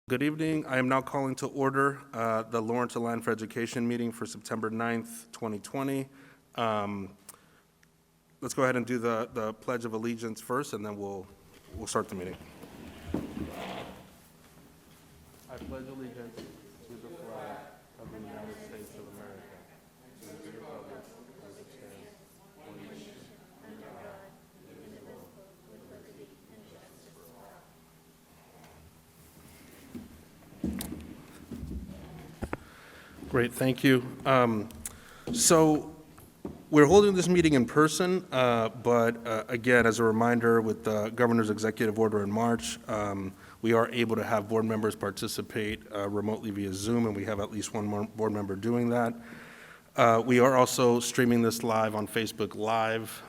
Good evening. I am now calling to order the Lawrence Alliance for Education meeting for September 9th, 2020. Let's go ahead and do the Pledge of Allegiance first, and then we'll start the meeting. I pledge allegiance to the flag of the United States of America, and to the republic as it stands, one nation, under God, indivisible, with liberty and justice for all. Great, thank you. So we're holding this meeting in person, but again, as a reminder, with the governor's executive order in March, we are able to have board members participate remotely via Zoom, and we have at least one more board member doing that. We are also streaming this live on Facebook Live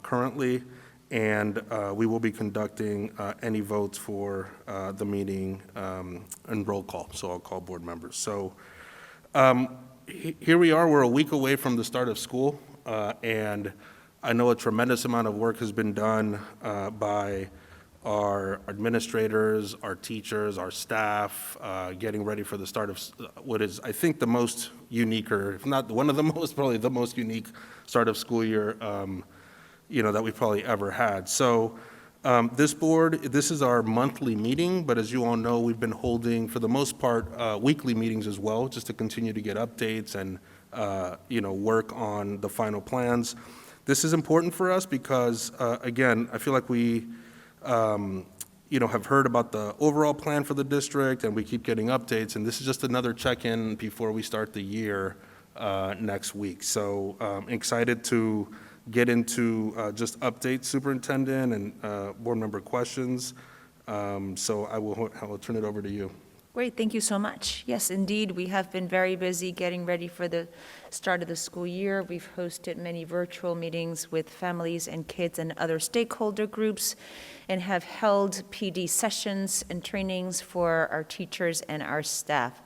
currently, and we will be conducting any votes for the meeting and roll call, so I'll call board members. So here we are, we're a week away from the start of school, and I know a tremendous amount of work has been done by our administrators, our teachers, our staff, getting ready for the start of what is, I think, the most unique, or if not one of the most, probably the most unique start of school year, that we've probably ever had. So this is our monthly meeting, but as you all know, we've been holding, for the most part, weekly meetings as well, just to continue to get updates and, work on the final plans. This is important for us because, again, I feel like we, have heard about the overall plan for the district, and we keep getting updates, and this is just another check-in before we start the year next week. So excited to get into just update superintendent and board member questions. So I will turn it over to you. Great, thank you so much. Yes, indeed, we have been very busy getting ready for the start of the school year. We've hosted many virtual meetings with families and kids and other stakeholder groups, and have held PD sessions and trainings for our teachers and our staff.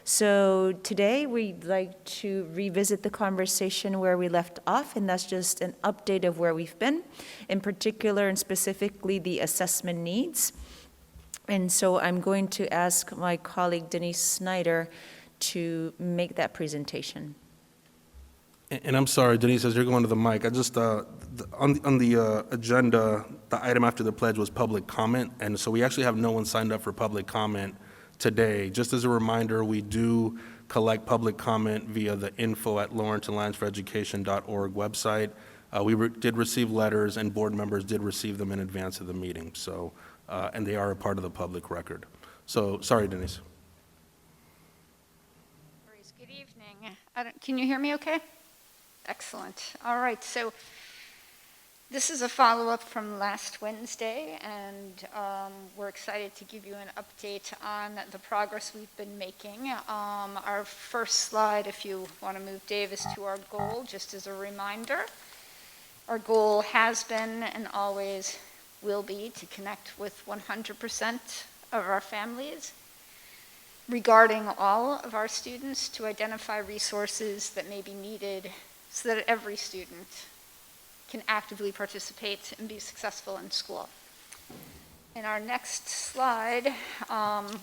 So today we'd like to revisit the conversation where we left off, and that's just an update of where we've been, in particular and specifically the assessment needs. And so I'm going to ask my colleague Denise Snyder to make that presentation. And I'm sorry, Denise, as you're going to the mic, I just, on the agenda, the item after the pledge was public comment, and so we actually have no one signed up for public comment today. Just as a reminder, we do collect public comment via the info@lawrenceallianceforeducation.org website. We did receive letters, and board members did receive them in advance of the meeting, so, and they are a part of the public record. So, sorry, Denise. Good evening. Can you hear me okay? Excellent. All right, so this is a follow-up from last Wednesday, and we're excited to give you an update on the progress we've been making. Our first slide, if you want to move, Dave, is to our goal, just as a reminder. Our goal has been and always will be to connect with 100% of our families regarding all of our students, to identify resources that may be needed so that every student can actively participate and be successful in school. In our next slide,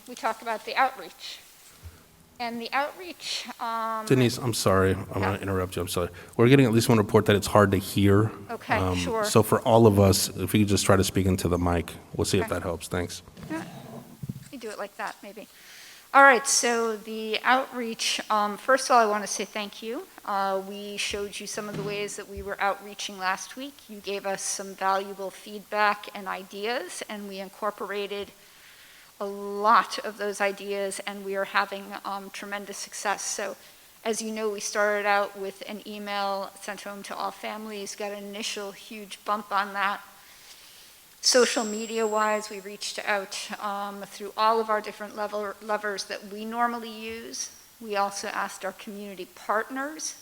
we talk about the outreach. And the outreach... Denise, I'm sorry. I'm going to interrupt you. I'm sorry. We're getting at least one report that it's hard to hear. Okay, sure. So for all of us, if you could just try to speak into the mic, we'll see if that helps. Thanks. Yeah. You do it like that, maybe. All right, so the outreach, first of all, I want to say thank you. We showed you some of the ways that we were outreaching last week. You gave us some valuable feedback and ideas, and we incorporated a lot of those ideas, and we are having tremendous success. So, as you know, we started out with an email sent home to all families, got an initial huge bump on that. Social media-wise, we reached out through all of our different levers that we normally use. We also asked our community partners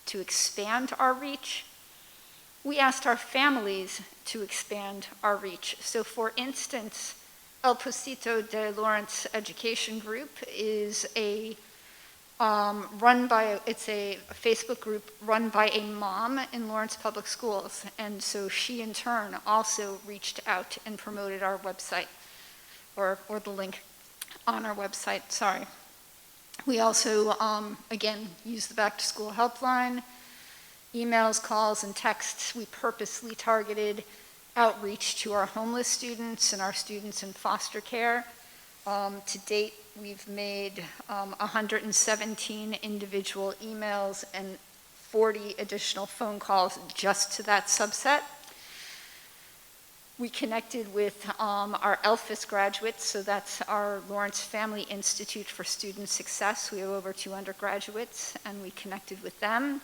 to expand our reach. We asked our families to expand our reach. So, for instance, El Posito de Lawrence Education Group is a it's a Facebook group run by a mom in Lawrence Public Schools, and so she in turn also reached out and promoted our website or the link on our website, sorry. We also, again, use the back to school helpline, emails, calls, and texts. We purposely targeted outreach to our homeless students and our students in foster care. To date, we've made 117 individual emails and 40 additional phone calls just to that subset. We connected with our LFIS graduates, so that's our Lawrence Family Institute for Student Success. We have over 2 undergraduates, and we connected with them.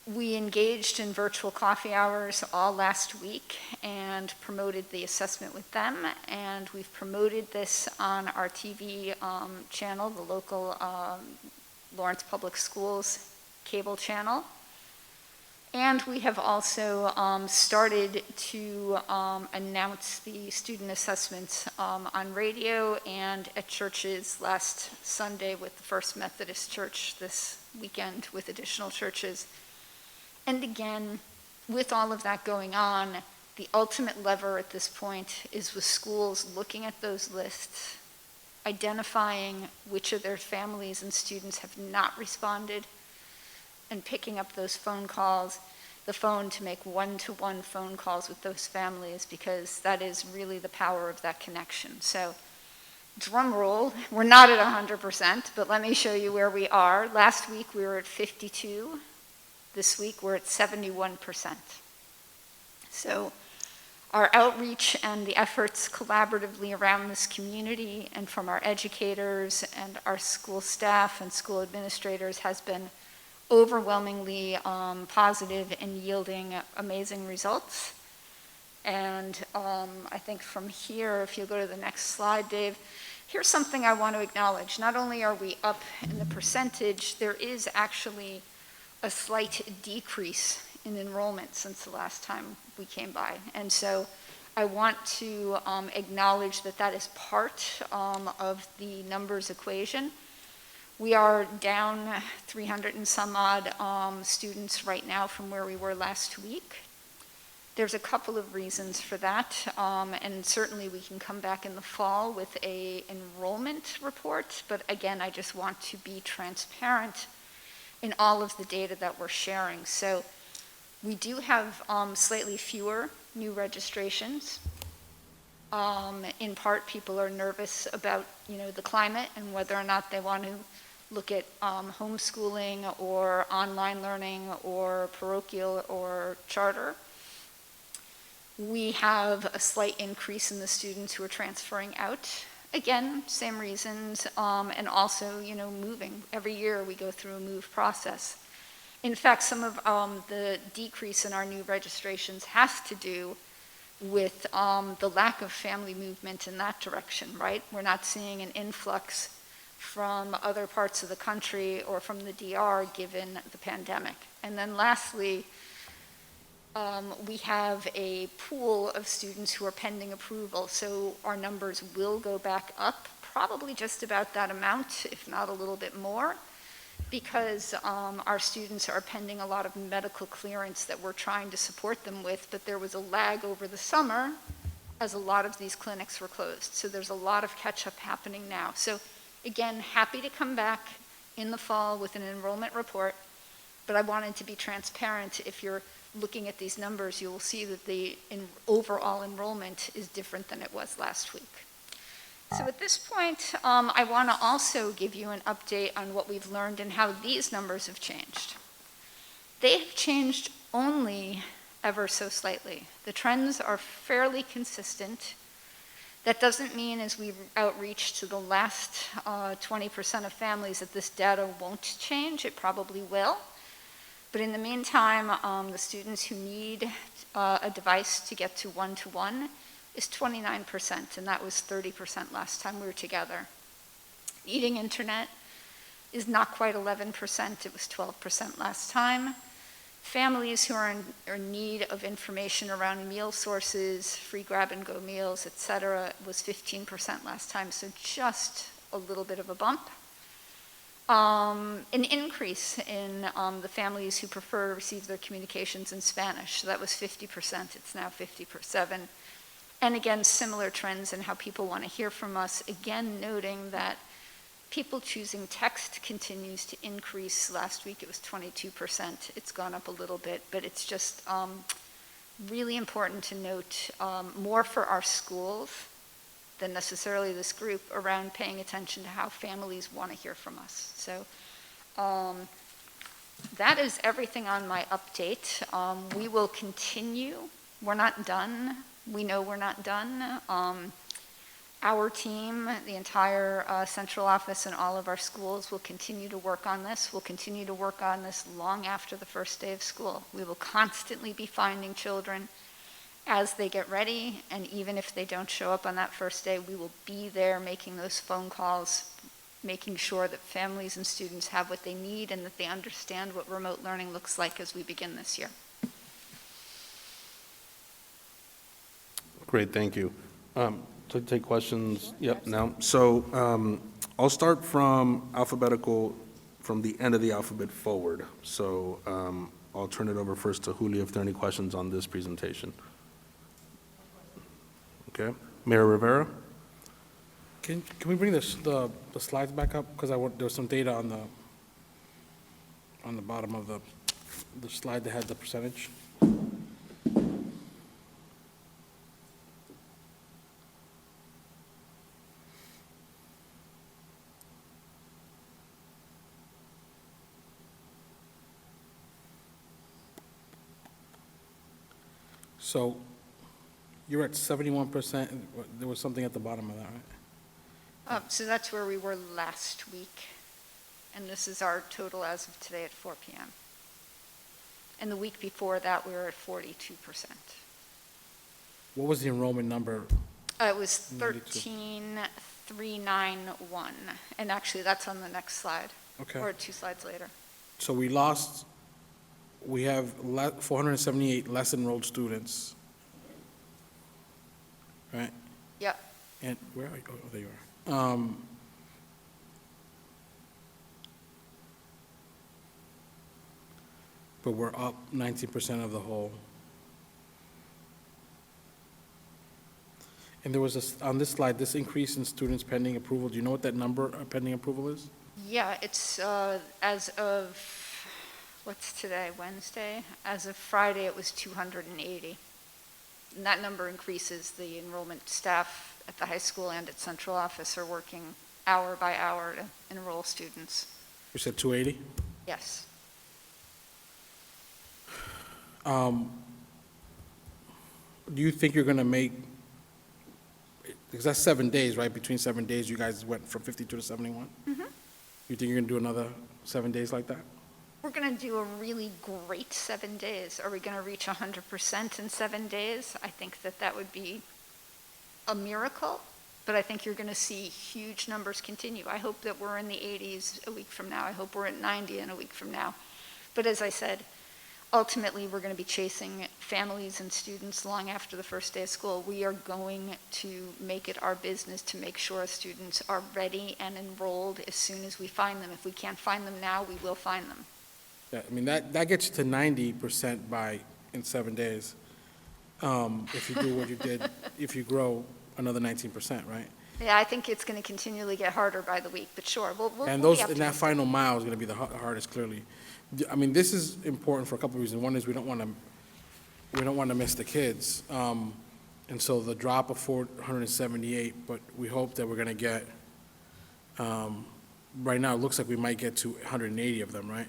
We engaged in virtual coffee hours all last week and promoted the assessment with them, and we've promoted this on our TV channel, the local Lawrence Public Schools cable channel. And we have also started to announce the student assessments on radio and at churches last Sunday with the First Methodist Church, this weekend with additional churches. And again, with all of that going on, the ultimate lever at this point is with schools looking at those lists, identifying which of their families and students have not responded, and picking up those phone calls, the phone to make one-to-one phone calls with those families, because that is really the power of that connection. So, drum roll, we're not at 100%, but let me show you where we are. Last week we were at 52. This week we're at 71%. So our outreach and the efforts collaboratively around this community and from our educators and our school staff and school administrators has been overwhelmingly positive and yielding amazing results. And I think from here, if you'll go to the next slide, Dave, here's something I want to acknowledge. Not only are we up in the percentage, there is actually a slight decrease in enrollment since the last time we came by. And so I want to acknowledge that that is part of the numbers equation. We are down 300 and some odd students right now from where we were last week. There's a couple of reasons for that, and certainly we can come back in the fall with a enrollment report, but again, I just want to be transparent in all of the data that we're sharing. So we do have slightly fewer new registrations. In part, people are nervous about, the climate and whether or not they want to look at homeschooling or online learning or parochial or charter. We have a slight increase in the students who are transferring out. Again, same reasons, and also, moving. Every year we go through a move process. In fact, some of the decrease in our new registrations has to do with the lack of family movement in that direction, right? We're not seeing an influx from other parts of the country or from the DR given the pandemic. And then lastly, we have a pool of students who are pending approval, so our numbers will go back up, probably just about that amount, if not a little bit more, because our students are pending a lot of medical clearance that we're trying to support them with, but there was a lag over the summer as a lot of these clinics were closed. So there's a lot of catch-up happening now. So again, happy to come back in the fall with an enrollment report, but I wanted to be transparent. If you're looking at these numbers, you will see that the overall enrollment is different than it was last week. So at this point, I want to also give you an update on what we've learned and how these numbers have changed. They have changed only ever so slightly. The trends are fairly consistent. That doesn't mean as we outreach to the last 20% of families that this data won't change. It probably will. But in the meantime, the students who need a device to get to one-to-one is 29%, and that was 30% last time we were together. Needing internet is not quite 11%, it was 12% last time. Families who are in need of information around meal sources, free grab-and-go meals, etc., was 15% last time, so just a little bit of a bump. An increase in the families who prefer to receive their communications in Spanish. So that was 50%, it's now 57%. And again, similar trends in how people want to hear from us. Again, noting that people choosing text continues to increase. Last week it was 22%. It's gone up a little bit, but it's just really important to note more for our schools than necessarily this group around paying attention to how families want to hear from us. So that is everything on my update. We will continue. We're not done. We know we're not done. Our team, the entire central office and all of our schools will continue to work on this. We'll continue to work on this long after the first day of school. We will constantly be finding children as they get ready, and even if they don't show up on that first day, we will be there making those phone calls, making sure that families and students have what they need and that they understand what remote learning looks like as we begin this year. Great, thank you. To take questions, yep, now. So I'll start from the end of the alphabet forward. So I'll turn it over first to Julio if there are any questions on this presentation. Okay, Mayor Rivera? Can we bring the slides back up? Because there was some data on the bottom of the slide that had the percentage. So you're at 71%. There was something at the bottom of that, right? So that's where we were last week, and this is our total as of today at 4 p.m. And the week before that, we were at 42%. What was the enrollment number? It was 92. 13,391, and actually that's on the next slide, Okay. or 2 slides later. So we have 478 less enrolled students, right? Yep. And where are you? Oh, there you are. But we're up 19% of the whole. And there was on this slide, this increase in students pending approval. Do you know what that number pending approval is? Yeah, it's as of, what's today, Wednesday? As of Friday, it was 280. And that number increases. The enrollment staff at the high school and at central office are working hour by hour to enroll students. You said 280? Yes. Do you think you're going to make, because that's 7 days, right? Between 7 days, you guys went from 52 to 71? Mm-hmm. You think you're going to do another 7 days like that? We're going to do a really great 7 days. Are we going to reach 100% in 7 days? I think that would be a miracle, but I think you're going to see huge numbers continue. I hope that we're in the 80s a week from now. I hope we're at 90 in a week from now. But as I said, ultimately, we're going to be chasing families and students long after the first day of school. We are going to make it our business to make sure students are ready and enrolled as soon as we find them. If we can't find them now, we will find them. Yeah, I mean, that gets you to 90% in 7 days. If you do what you did, if you grow another 19%, right? Yeah, I think it's going to continually get harder by the week, but sure, we'll And be that optimistic. final mile is going to be the hardest, clearly. I mean, this is important for a couple of reasons. One is we don't want to miss the kids, and so the drop of 478. But we hope that we're going to get. Right now, it looks like we might get to 180 of them, right?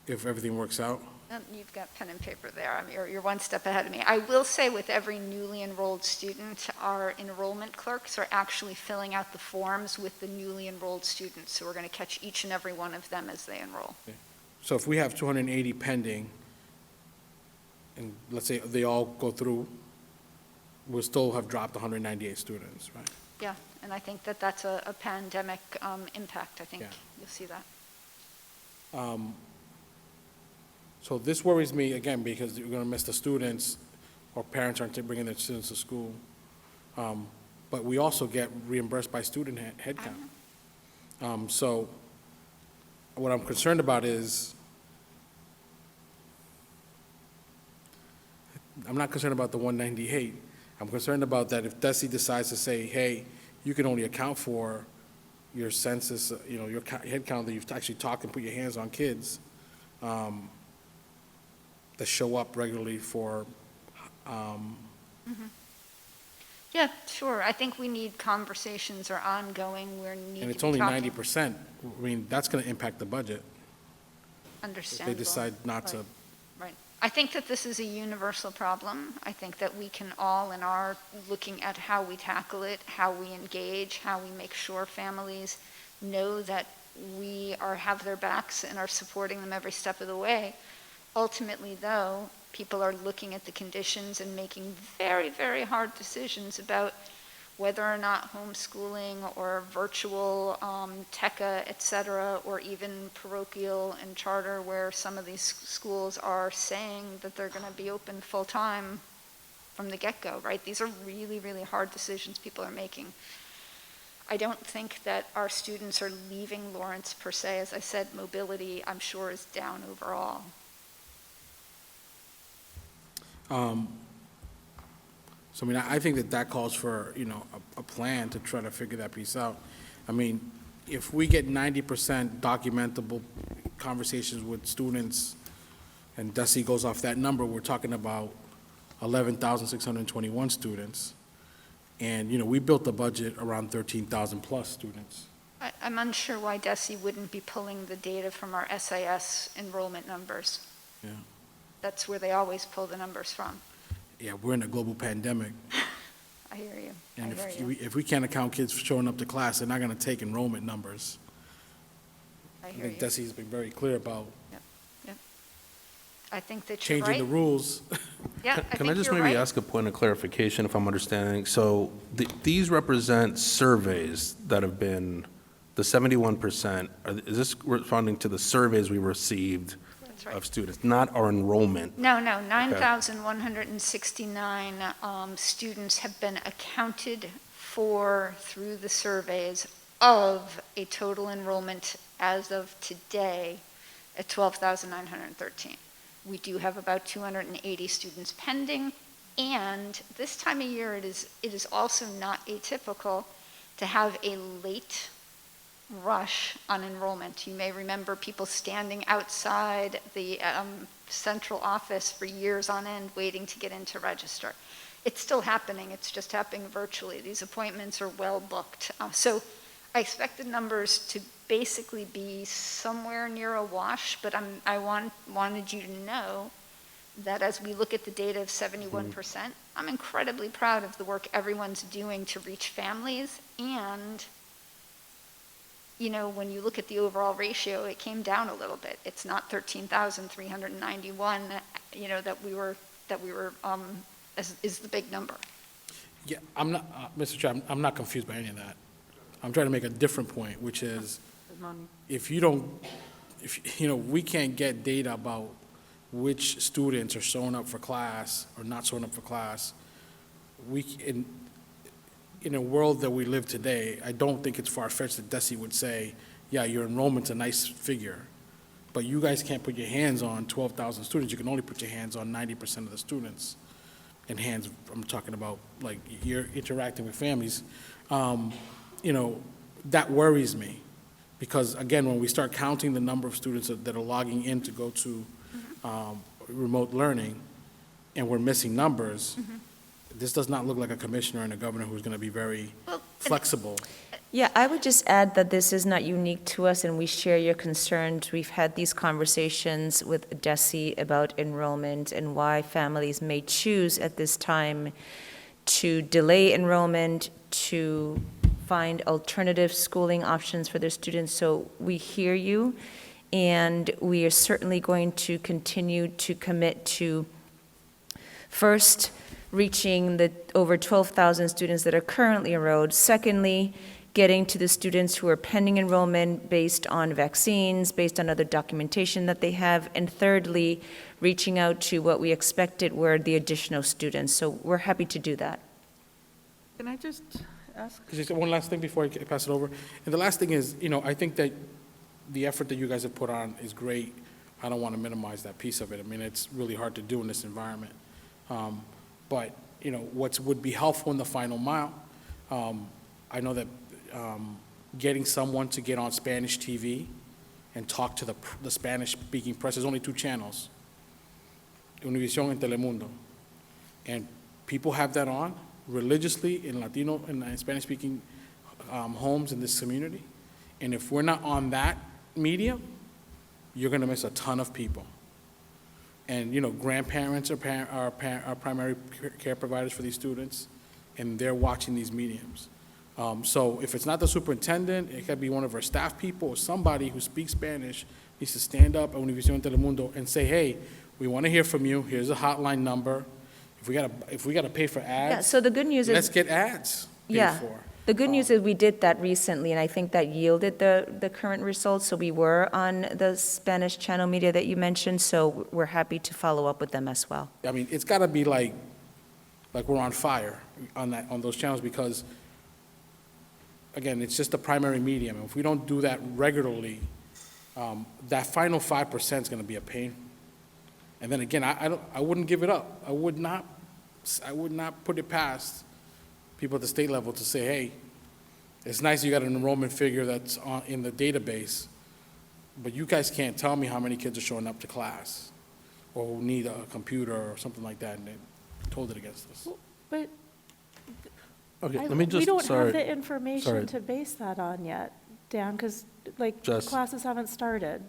If everything works out. You've got pen and paper there. I mean, you're one step ahead of me. I will say with every newly enrolled student, our enrollment clerks are actually filling out the forms with the newly enrolled students. So we're going to catch each and every one of them as they enroll. So if we have 280 pending, and let's say they all go through, we'll still have dropped 198 students, right? Yeah, and I think that's a pandemic impact. I think Yeah. you'll see that. So this worries me, again, because you're going to miss the students, or parents aren't bringing their students to school. But we also get reimbursed by student headcount. So what I'm concerned about is, I'm not concerned about the 198. I'm concerned about that if DESI decides to say, hey, you can only account for your census, your head count that you've actually talked and put your hands on kids that show up regularly for, Yeah, sure. I think we need conversations are ongoing. We need and it's to be only talking. 90%. I mean, that's going to impact the budget if Understandable. they decide not to. Right. Right. I think that this is a universal problem. I think that we can all, in our looking at how we tackle it, how we engage, how we make sure families know that we have their backs and are supporting them every step of the way. Ultimately, though, people are looking at the conditions and making very, very hard decisions about whether or not homeschooling or virtual TECA, et cetera, or even parochial and charter, where some of these schools are saying that they're going to be open full-time from the get-go, right? These are really, really hard decisions people are making. I don't think that our students are leaving Lawrence per se. As I said, mobility, I'm sure, is down overall. So, I mean, I think that calls for, a plan to try to figure that piece out. I mean, if we get 90% documentable conversations with students, and DESI goes off that number, we're talking about 11,621 students. And, we built the budget around 13,000 plus students. I'm unsure why DESI wouldn't be pulling the data from our SIS enrollment numbers. Yeah. That's where they always pull the numbers from. Yeah, we're in a global pandemic. I hear you. And I hear you. if we can't account kids for showing up to class, they're not going to take enrollment numbers. I I hear you. think DESI's been very clear about I think that you're changing the right. rules. Yeah, I Can I think just you're maybe right. ask a point of clarification if I'm understanding? So these represent surveys that have been, the 71%, is this responding to the surveys we received That's right. of students, not our enrollment? No, 9,169 students have been accounted for through the surveys of a total enrollment as of today at 12,913. We do have about 280 students pending, and this time of year it is also not atypical to have a late rush on enrollment. You may remember people standing outside the central office for years on end waiting to get in to register. It's still happening, it's just happening virtually. These appointments are well booked. So I expect the numbers to basically be somewhere near a wash, but I wanted you to know that as we look at the data of 71%, I'm incredibly proud of the work everyone's doing to reach families. And, when you look at the overall ratio, it came down a little bit. It's not 13,391, that we were is the big number. Yeah, I'm not, Mr. Chair, I'm not confused by any of that. I'm trying to make a different point, which is, if we can't get data about which students are showing up for class or not showing up for class, in a world that we live today, I don't think it's far-fetched that DESI would say, yeah, your enrollment's a nice figure, but you guys can't put your hands on 12,000 students. You can only put your hands on 90% of the students. And hands, I'm talking about, like, you're interacting with families. That worries me. Because, again, when we start counting the number of students that are logging in to go to remote learning, and we're missing numbers, this does not look like a commissioner and a governor who's going to be very flexible. Yeah, I would just add that this is not unique to us, and we share your concerns. We've had these conversations with DESI about enrollment and why families may choose at this time to delay enrollment, to find alternative schooling options for their students. So we hear you, and we are certainly going to continue to commit to first reaching the over 12,000 students that are currently enrolled. Secondly, getting to the students who are pending enrollment based on vaccines, based on other documentation that they have. And thirdly, reaching out to what we expected were the additional students. So we're happy to do that. Can I just ask? Just one last thing before I pass it over. And the last thing is, I think that the effort that you guys have put on is great. I don't want to minimize that piece of it. I mean, it's really hard to do in this environment. But you know, what would be helpful in the final mile. I know that getting someone to get on Spanish TV and talk to the Spanish-speaking press, there's only 2 channels, Univision and Telemundo. And people have that on religiously in Latino and Spanish-speaking homes in this community. And if we're not on that medium, you're going to miss a ton of people. And, you know, grandparents are primary care providers for these students, and they're watching these mediums. So if it's not the superintendent, it could be one of our staff people or somebody who speaks Spanish needs to stand up at Univision Telemundo and say, hey, we want to hear from you. Here's a hotline number. If we gotta pay for ads, Yeah, so the good news let's is, get ads paid yeah, for. the good news is we did that recently, and I think that yielded the current results. So we were on the Spanish channel media that you mentioned, so we're happy to follow up with them as well. I mean, it's gotta be like we're on fire on those channels because, again, it's just the primary medium. If we don't do that regularly, that final 5% is gonna be a pain. And then again, I wouldn't give it up. I would not put it past people at the state level to say, hey, it's nice you got an enrollment figure that's in the database, but you guys can't tell me how many kids are showing up to class or who need a computer or something like that, and they hold it against us. But Okay, I- let me just, we don't sorry. have the information sorry. to base that on yet, Dan, because, like, Just- classes haven't started,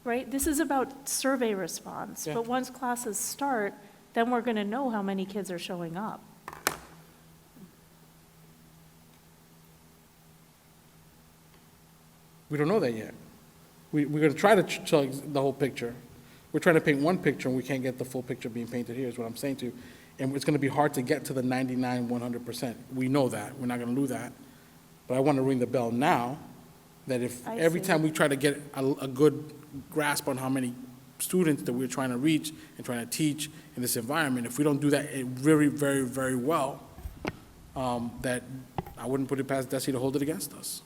right? This is about survey response, Yeah. but once classes start, then we're going to know how many kids are showing up. We don't know that yet. We're going to try to tell you the whole picture. We're trying to paint one picture, and we can't get the full picture being painted here, is what I'm saying to you. And it's going to be hard to get to the 99, 100%. We know that. We're not going to do that. But I want to ring the bell now, that if I every see. time we try to get a good grasp on how many students that we're trying to reach and trying to teach in this environment, if we don't do that very, very, very well, that I wouldn't put it past DESE to hold it against us.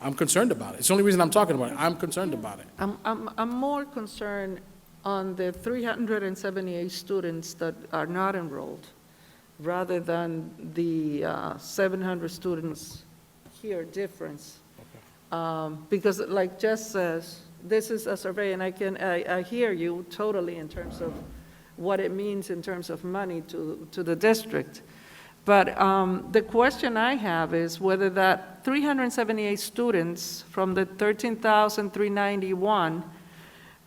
I'm concerned about it. It's the only reason I'm talking about it. I'm concerned about it. I'm more concerned on the 378 students that are not enrolled, rather than the 700 students here difference. Because like Jess says, this is a survey, and I hear you totally in terms of what it means in terms of money to the district. But the question I have is whether that 378 students from the 13,391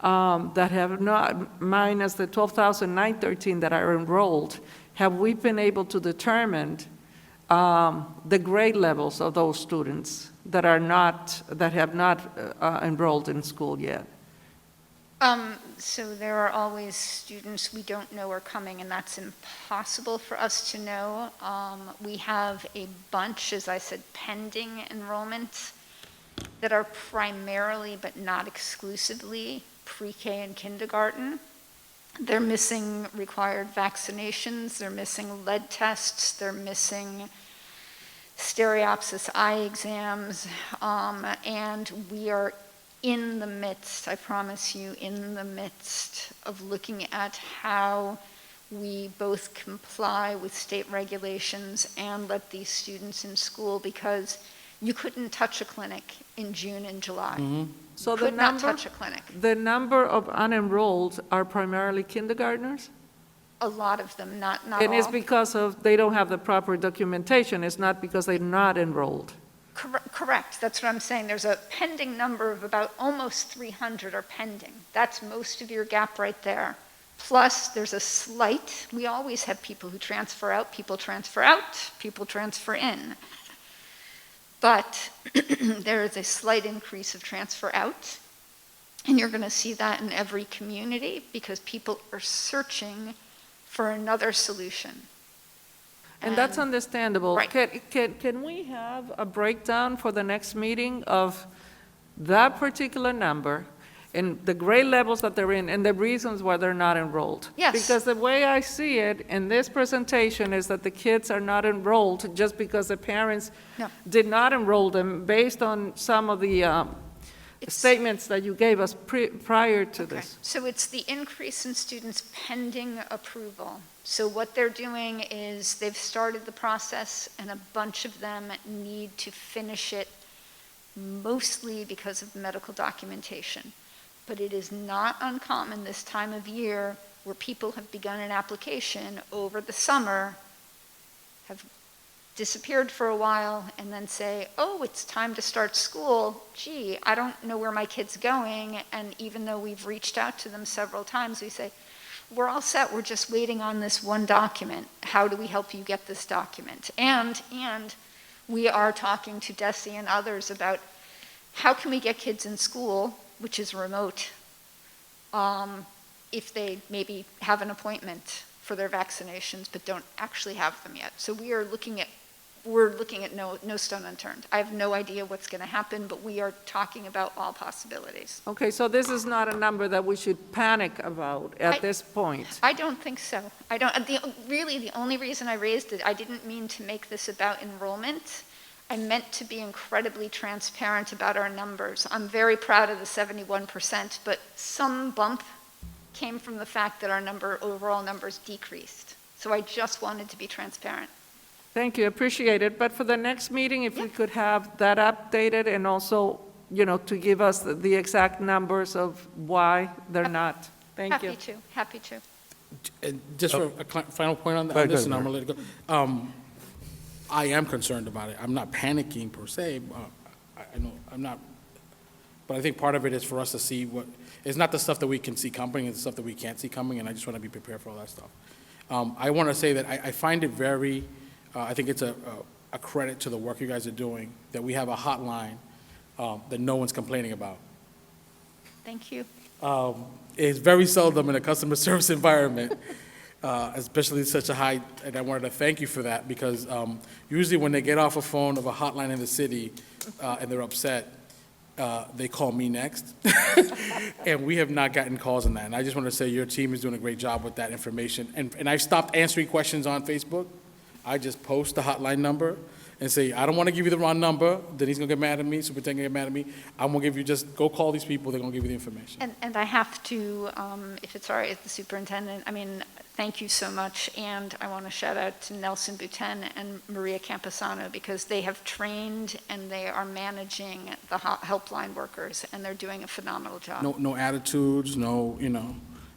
that have not, minus the 12,913 that are enrolled, have we been able to determine the grade levels of those students that are not, that have not enrolled in school yet? So there are always students we don't know are coming, and that's impossible for us to know. We have a bunch, as I said, pending enrollment that are primarily, but not exclusively, pre-K and kindergarten. They're missing required vaccinations, they're missing lead tests, they're missing stereopsis eye exams, and we are in the midst, I promise you, in the midst of looking at how we both comply with state regulations and let these students in school, because you couldn't touch a clinic in June and July. So the Could not number, touch a clinic. the number of unenrolled are primarily kindergartners? A lot of them, not all. And it's because of, they don't have the proper documentation, it's not because they're not enrolled. Correct, that's what I'm saying. There's a pending number of about almost 300 are pending. That's most of your gap right there. Plus, there's a slight, we always have people who transfer out, people transfer in. But there is a slight increase of transfer out. And you're going to see that in every community because people are searching for another solution. And that's understandable. Right. Can we have a breakdown for the next meeting of that particular number and the grade levels that they're in and the reasons why they're not enrolled? Yes. Because the way I see it in this presentation is that the kids are not enrolled just because the parents No. did not enroll them based on some of the statements that you gave us prior to Okay, this. so it's the increase in students pending approval. So what they're doing is they've started the process, and a bunch of them need to finish it, mostly because of medical documentation. But it is not uncommon this time of year where people have begun an application over the summer, have disappeared for a while, and then say, oh, it's time to start school. Gee, I don't know where my kid's going. And even though we've reached out to them several times, we say, we're all set. We're just waiting on this one document. How do we help you get this document? And we are talking to Desi and others about how can we get kids in school, which is remote, if they maybe have an appointment for their vaccinations but don't actually have them yet. So we're looking at no stone unturned. I have no idea what's going to happen, but we are talking about all possibilities. Okay, so this is not a number that we should panic about at this point. I don't think so. I don't. Really, the only reason I raised it, I didn't mean to make this about enrollment. I meant to be incredibly transparent about our numbers. I'm very proud of the 71%, but some bump came from the fact that our overall numbers decreased. So I just wanted to be transparent. Thank you, appreciate it. But for the next meeting, if we could have that updated and also, to give us the exact numbers of why they're not. Thank you. Happy to. And just for a final point on Go ahead, this, and I'm Mayor. gonna let it go. I am concerned about it. I'm not panicking per se. I know, I'm not, but I think part of it is for us to see it's not the stuff that we can see coming, it's the stuff that we can't see coming, and I just want to be prepared for all that stuff. I want to say that I find it very, I think it's a credit to the work you guys are doing, that we have a hotline that no one's complaining about. Thank you. It's very seldom in a customer service environment, especially such a high, and I wanted to thank you for that, because usually when they get off a phone of a hotline in the city and they're upset, they call me next. And we have not gotten calls on that. And I just want to say your team is doing a great job with that information. And I've stopped answering questions on Facebook. I just post the hotline number and say, I don't want to give you the wrong number, then he's going to get mad at me, superintendent going to get mad at me. I'm going to give you, just go call these people, they're going to give you the information. And I have to, if it's all right with the superintendent, thank you so much. And I want to shout out to Nelson Buten and Maria Camposano, because they have trained and they are managing the helpline workers, and they're doing a phenomenal job. No attitudes,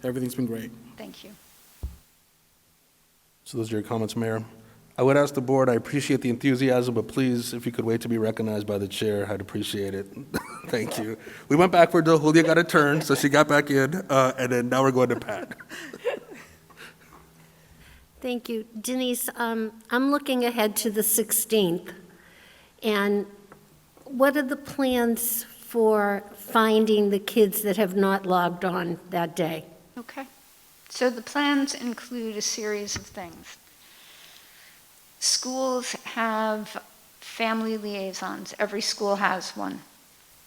everything's been great. Thank you. So those are your comments, Mayor. I would ask the board, I appreciate the enthusiasm, but please, if you could wait to be recognized by the chair, I'd appreciate it. Thank you. We went backward, though. Julia got a turn, so she got back in, and then now we're going to Pat. Thank you. Denise, I'm looking ahead to the 16th, and what are the plans for finding the kids that have not logged on that day? Okay. So the plans include a series of things. Schools have family liaisons. Every school has one.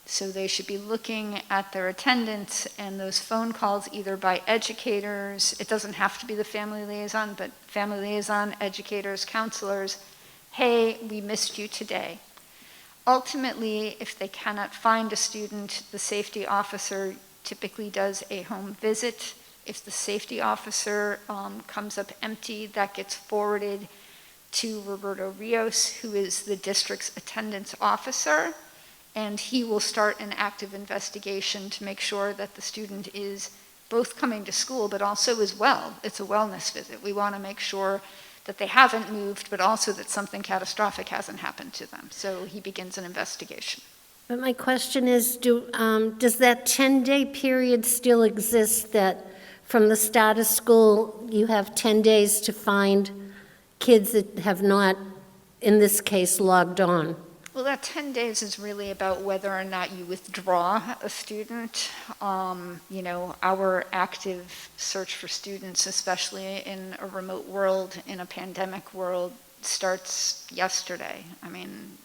So they should be looking at their attendance and those phone calls either by educators. It doesn't have to be the family liaison, but family liaison, educators, counselors. Hey, we missed you today. Ultimately, if they cannot find a student, the safety officer typically does a home visit. If the safety officer comes up empty, that gets forwarded to Roberto Rios, who is the district's attendance officer, and he will start an active investigation to make sure that the student is both coming to school, but also as well. It's a wellness visit. We want to make sure that they haven't moved, but also that something catastrophic hasn't happened to them. So he begins an investigation. But my question is, does that 10-day period still exist, that from the start of school, you have 10 days to find kids that have not, in this case, logged on? Well, that 10 days is really about whether or not you withdraw a student. Our active search for students, especially in a remote world, in a pandemic world, starts yesterday.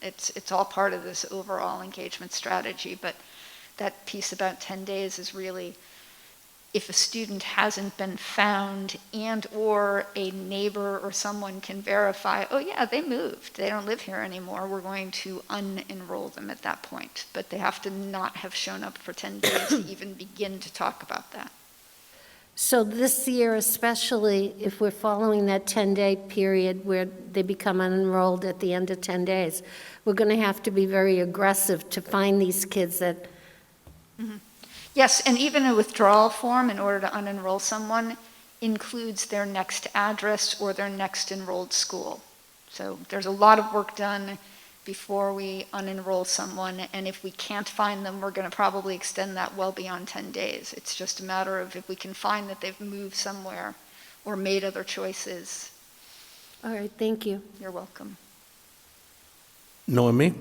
It's all part of this overall engagement strategy, but that piece about 10 days is really if a student hasn't been found and/or a neighbor or someone can verify, oh yeah, they moved, they don't live here anymore, we're going to unenroll them at that point. But they have to not have shown up for 10 days to even begin to talk about that. So this year especially, if we're following that 10-day period where they become unenrolled at the end of 10 days, we're going to have to be very aggressive to find these kids that, Yes, and even a withdrawal form in order to unenroll someone includes their next address or their next enrolled school. So there's a lot of work done before we unenroll someone, and if we can't find them, we're going to probably extend that well beyond 10 days. It's just a matter of if we can find that they've moved somewhere or made other choices. all right, thank you. You're welcome. Noemi?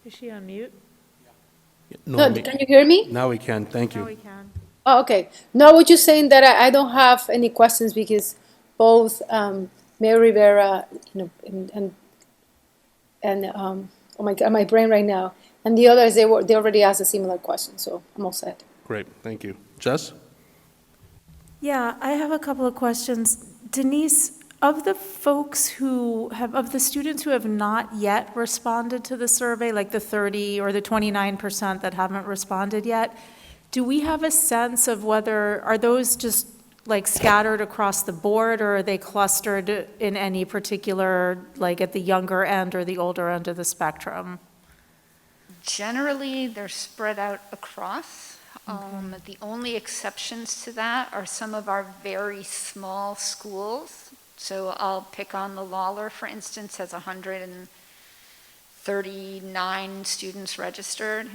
Is she on mute? No, Noemi. can you hear me? Now we can, thank Now you. we can. Oh, okay. No, I was just saying that I don't have any questions because both Mayor Rivera, oh my God, my brain right now, and the others, they already asked a similar question, so I'm all set. Great, thank you. Jess? Yeah, I have a couple of questions. Denise, of the students who have not yet responded to the survey, like the 30 or the 29% that haven't responded yet, do we have a sense of whether, are those just like scattered across the board, or are they clustered in any particular, like at the younger end or the older end of the spectrum? Generally, they're spread out across. The only exceptions to that are some of our very small schools. So I'll pick on the Lawler, for instance, has 139 students registered.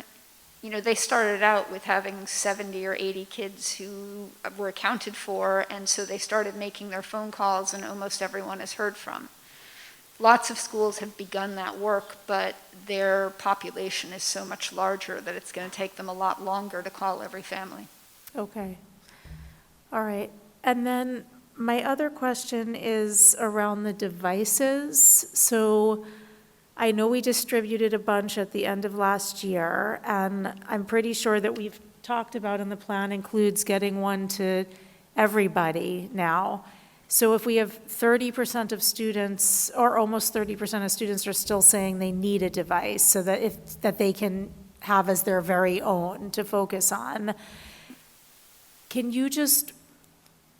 You know, they started out with having 70 or 80 kids who were accounted for, and so they started making their phone calls, and almost everyone is heard from. Lots of schools have begun that work, but their population is so much larger that it's going to take them a lot longer to call every family. Okay. All right. And then my other question is around the devices. So I know we distributed a bunch at the end of last year, and I'm pretty sure that we've talked about, and the plan includes getting one to everybody now. So if we have 30% of students, or almost 30% of students are still saying they need a device so that they can have as their very own to focus on, can you just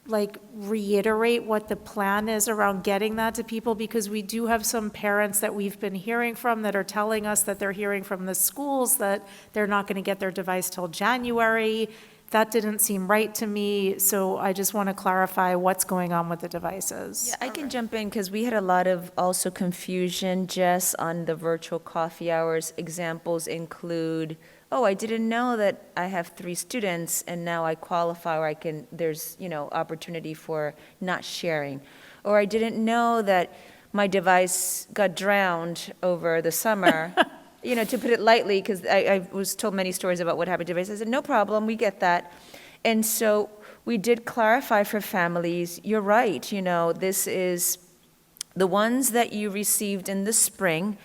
like reiterate what the plan is around getting that to people? Because we do have some parents that we've been hearing from that are telling us that they're hearing from the schools that they're not going to get their device till January. That didn't seem right to me, so I just want to clarify what's going on with the devices. Yeah, I can jump in, because we had a lot of also confusion, Jess, on the virtual coffee hours. Examples include, oh, I didn't know that I have 3 students, and now I qualify, or there's, opportunity for not sharing. Or I didn't know that my device got drowned over the summer. To put it lightly, because I was told many stories about what happened to devices. I said, no problem, we get that. And so we did clarify for families, you're right, this is, the ones that you received in the spring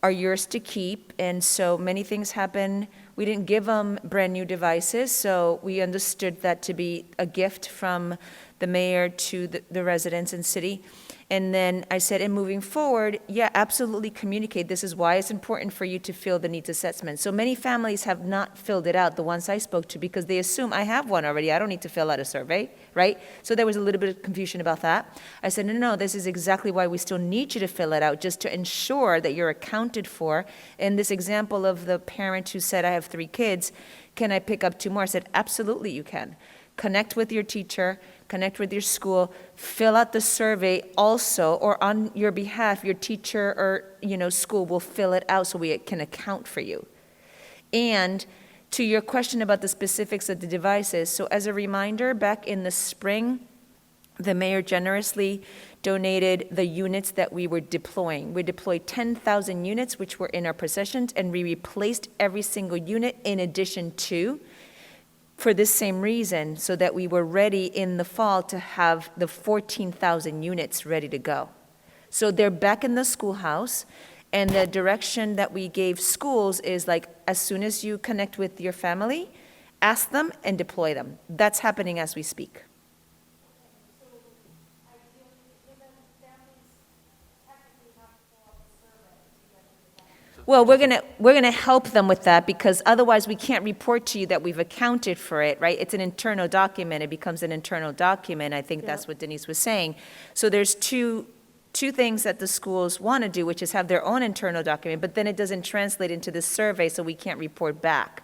are yours to keep, and so many things happen. We didn't give them brand-new devices, so we understood that to be a gift from the mayor to the residents and city. And then I said, and moving forward, yeah, absolutely communicate. This is why it's important for you to fill the needs assessment. So many families have not filled it out, the ones I spoke to, because they assume I have one already. I don't need to fill out a survey, right? So there was a little bit of confusion about that. I said, no, this is exactly why we still need you to fill it out, just to ensure that you're accounted for. In this example of the parent who said, I have 3 kids, can I pick up 2 more? I said, absolutely you can. Connect with your teacher, connect with your school, fill out the survey also, or on your behalf, your teacher or, school will fill it out so we can account for you. And to your question about the specifics of the devices, so as a reminder, back in the spring, the mayor generously donated the units that we were deploying. We deployed 10,000 units, which were in our possessions, and we replaced every single unit in addition to, for this same reason, so that we were ready in the fall to have the 14,000 units ready to go. So they're back in the schoolhouse, and the direction that we gave schools is like, as soon as you connect with your family, ask them and deploy them. That's happening as we speak. Well, we're gonna help them with that, because otherwise we can't report to you that we've accounted for it, right? It's an internal document, it becomes an internal document, I think that's what Denise was saying. So there's two things that the schools want to do, which is have their own internal document, but then it doesn't translate into the survey, so we can't report back.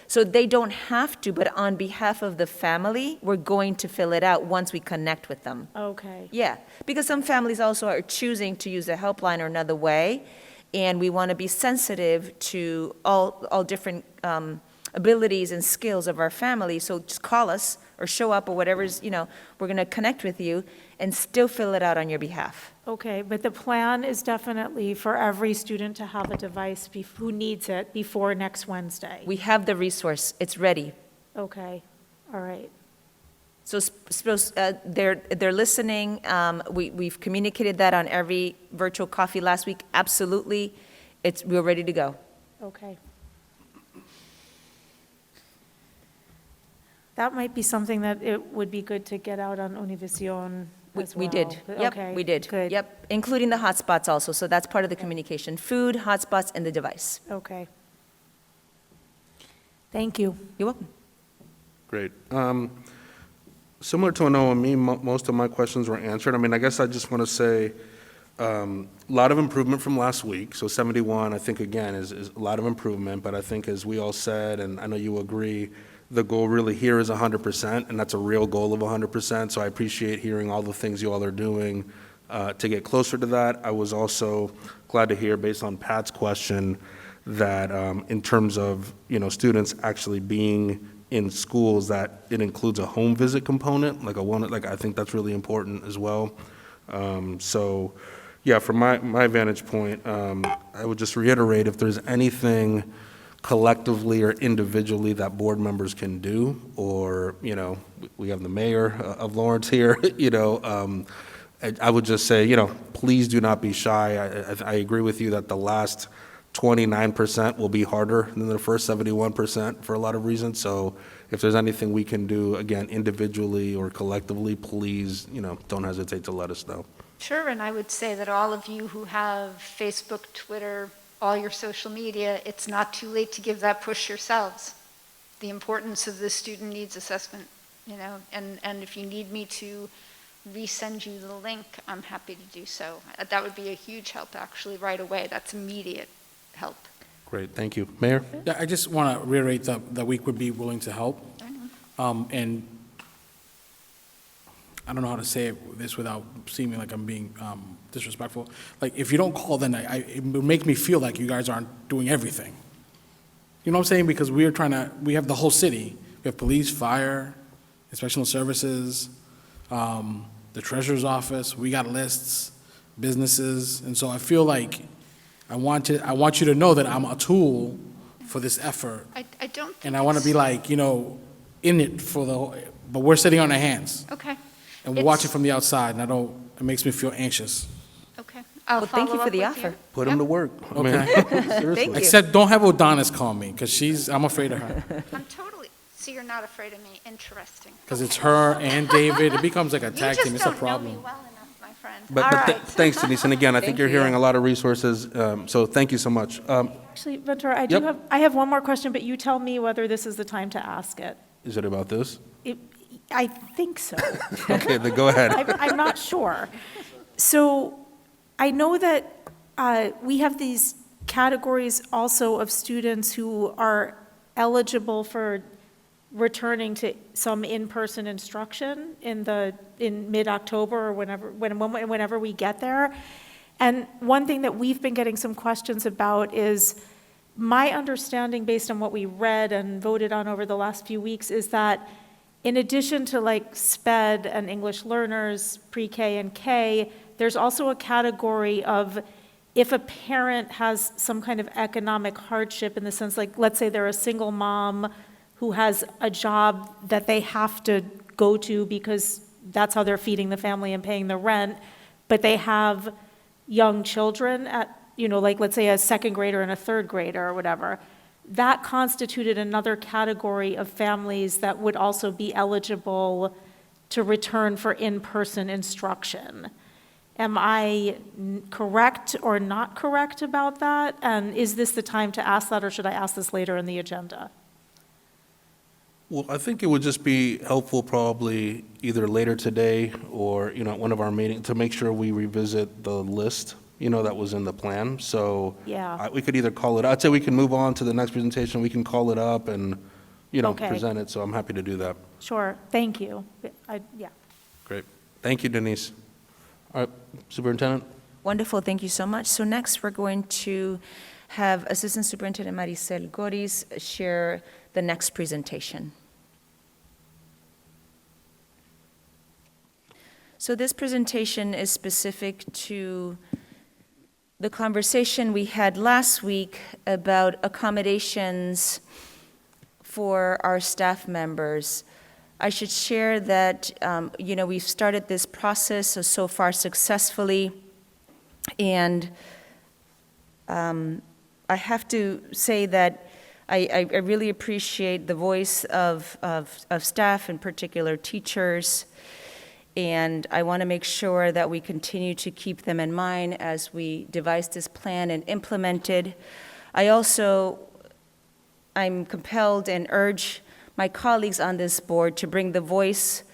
So they don't have to, but on behalf of the family, we're going to fill it out once we connect with them. Okay. Yeah, because some families also are choosing to use a helpline or another way, and we want to be sensitive to all different abilities and skills of our family. So just call us or show up or whatever's, we're going to connect with you and still fill it out on your behalf. Okay, but the plan is definitely for every student to have a device who needs it before next Wednesday. We have the resource, it's ready. Okay, all right. So they're listening. We've communicated that on every virtual coffee last week. Absolutely, we're ready to go. Okay. That might be something that it would be good to get out on Univision as well. We did. Yep, Okay, we did. good. Yep, including the hotspots also. So that's part of the communication: food, hotspots, and the device. Okay. Thank you. You're welcome. Great. Similar to Noemi, most of my questions were answered. I mean, I guess I just want to say, a lot of improvement from last week. So 71, I think, again, is a lot of improvement. But I think, as we all said, and I know you agree, the goal really here is 100%, and that's a real goal of 100%. So I appreciate hearing all the things you all are doing to get closer to that. I was also glad to hear, based on Pat's question, that in terms of, students actually being in schools, that it includes a home visit component, like I think that's really important as well. So, yeah, from my vantage point, I would just reiterate, if there's anything collectively or individually that board members can do, or, we have the mayor of Lawrence here, I would just say, please do not be shy. I agree with you that the last 29% will be harder than the first 71% for a lot of reasons. So if there's anything we can do, again, individually or collectively, please, don't hesitate to let us know. Sure, and I would say that all of you who have Facebook, Twitter, all your social media, it's not too late to give that push yourselves. The importance of the student needs assessment, and if you need me to resend you the link, I'm happy to do so. That would be a huge help, actually, right away. That's immediate help. Great, thank you. Mayor? Yeah, I just want to reiterate that we would be willing to help. I know. And I don't know how to say this without seeming like I'm being disrespectful. Like, if you don't call, then it would make me feel like you guys aren't doing everything. You know what I'm saying? Because we have the whole city. We have police, fire, inspectional services, the treasurer's office. We got lists, businesses. And so I feel like I want you to know that I'm a tool for this effort. I don't think And I want to be like, in it but we're sitting on our hands. Okay. And we're watching from the outside, and it makes me feel anxious. Okay. I'll Well, thank you follow for up the with offer. you. Put them to work. Okay? Seriously. Thank you. Except don't have Odonis call me, because I'm afraid of her. I'm totally, so you're not afraid of me. Interesting. Because it's her and David. It becomes like a You tag team. just It's a don't know me problem. well enough, my friend. But All right. thanks, Denise. And again, I think Thank you're you. hearing a lot of resources, so thank you so much. Actually, Ventura, Yep. I have one more question, but you tell me whether this is the time to ask it. Is it about this? I think so. Okay, then go ahead. I'm not sure. So I know that we have these categories also of students who are eligible for returning to some in-person instruction in mid-October or whenever we get there. And one thing that we've been getting some questions about is, my understanding, based on what we read and voted on over the last few weeks, is that in addition to like SPED and English learners, pre-K and K, there's also a category of, if a parent has some kind of economic hardship, in the sense, like, let's say they're a single mom who has a job that they have to go to because that's how they're feeding the family and paying the rent, but they have young children at, like, let's say a second grader and a third grader or whatever, that constituted another category of families that would also be eligible to return for in-person instruction. Am I correct or not correct about that? And is this the time to ask that, or should I ask this later in the agenda? Well, I think it would just be helpful probably either later today or, at one of our meetings to make sure we revisit the list, that was in the plan. So Yeah. we could either call it, I'd say we can move on to the next presentation. We can call it up and, Okay. present it. So I'm happy to do that. Sure, thank you. Yeah. Great. Thank you, Denise. All right, Superintendent? Wonderful, thank you so much. So next, we're going to have Assistant Superintendent Maricel Goris share the next presentation. So this presentation is specific to the conversation we had last week about accommodations for our staff members. I should share that, we've started this process so far successfully, and I have to say that I really appreciate the voice of staff, in particular teachers, and I want to make sure that we continue to keep them in mind as we devise this plan and implement it. I'm compelled and urge my colleagues on this board to bring the voice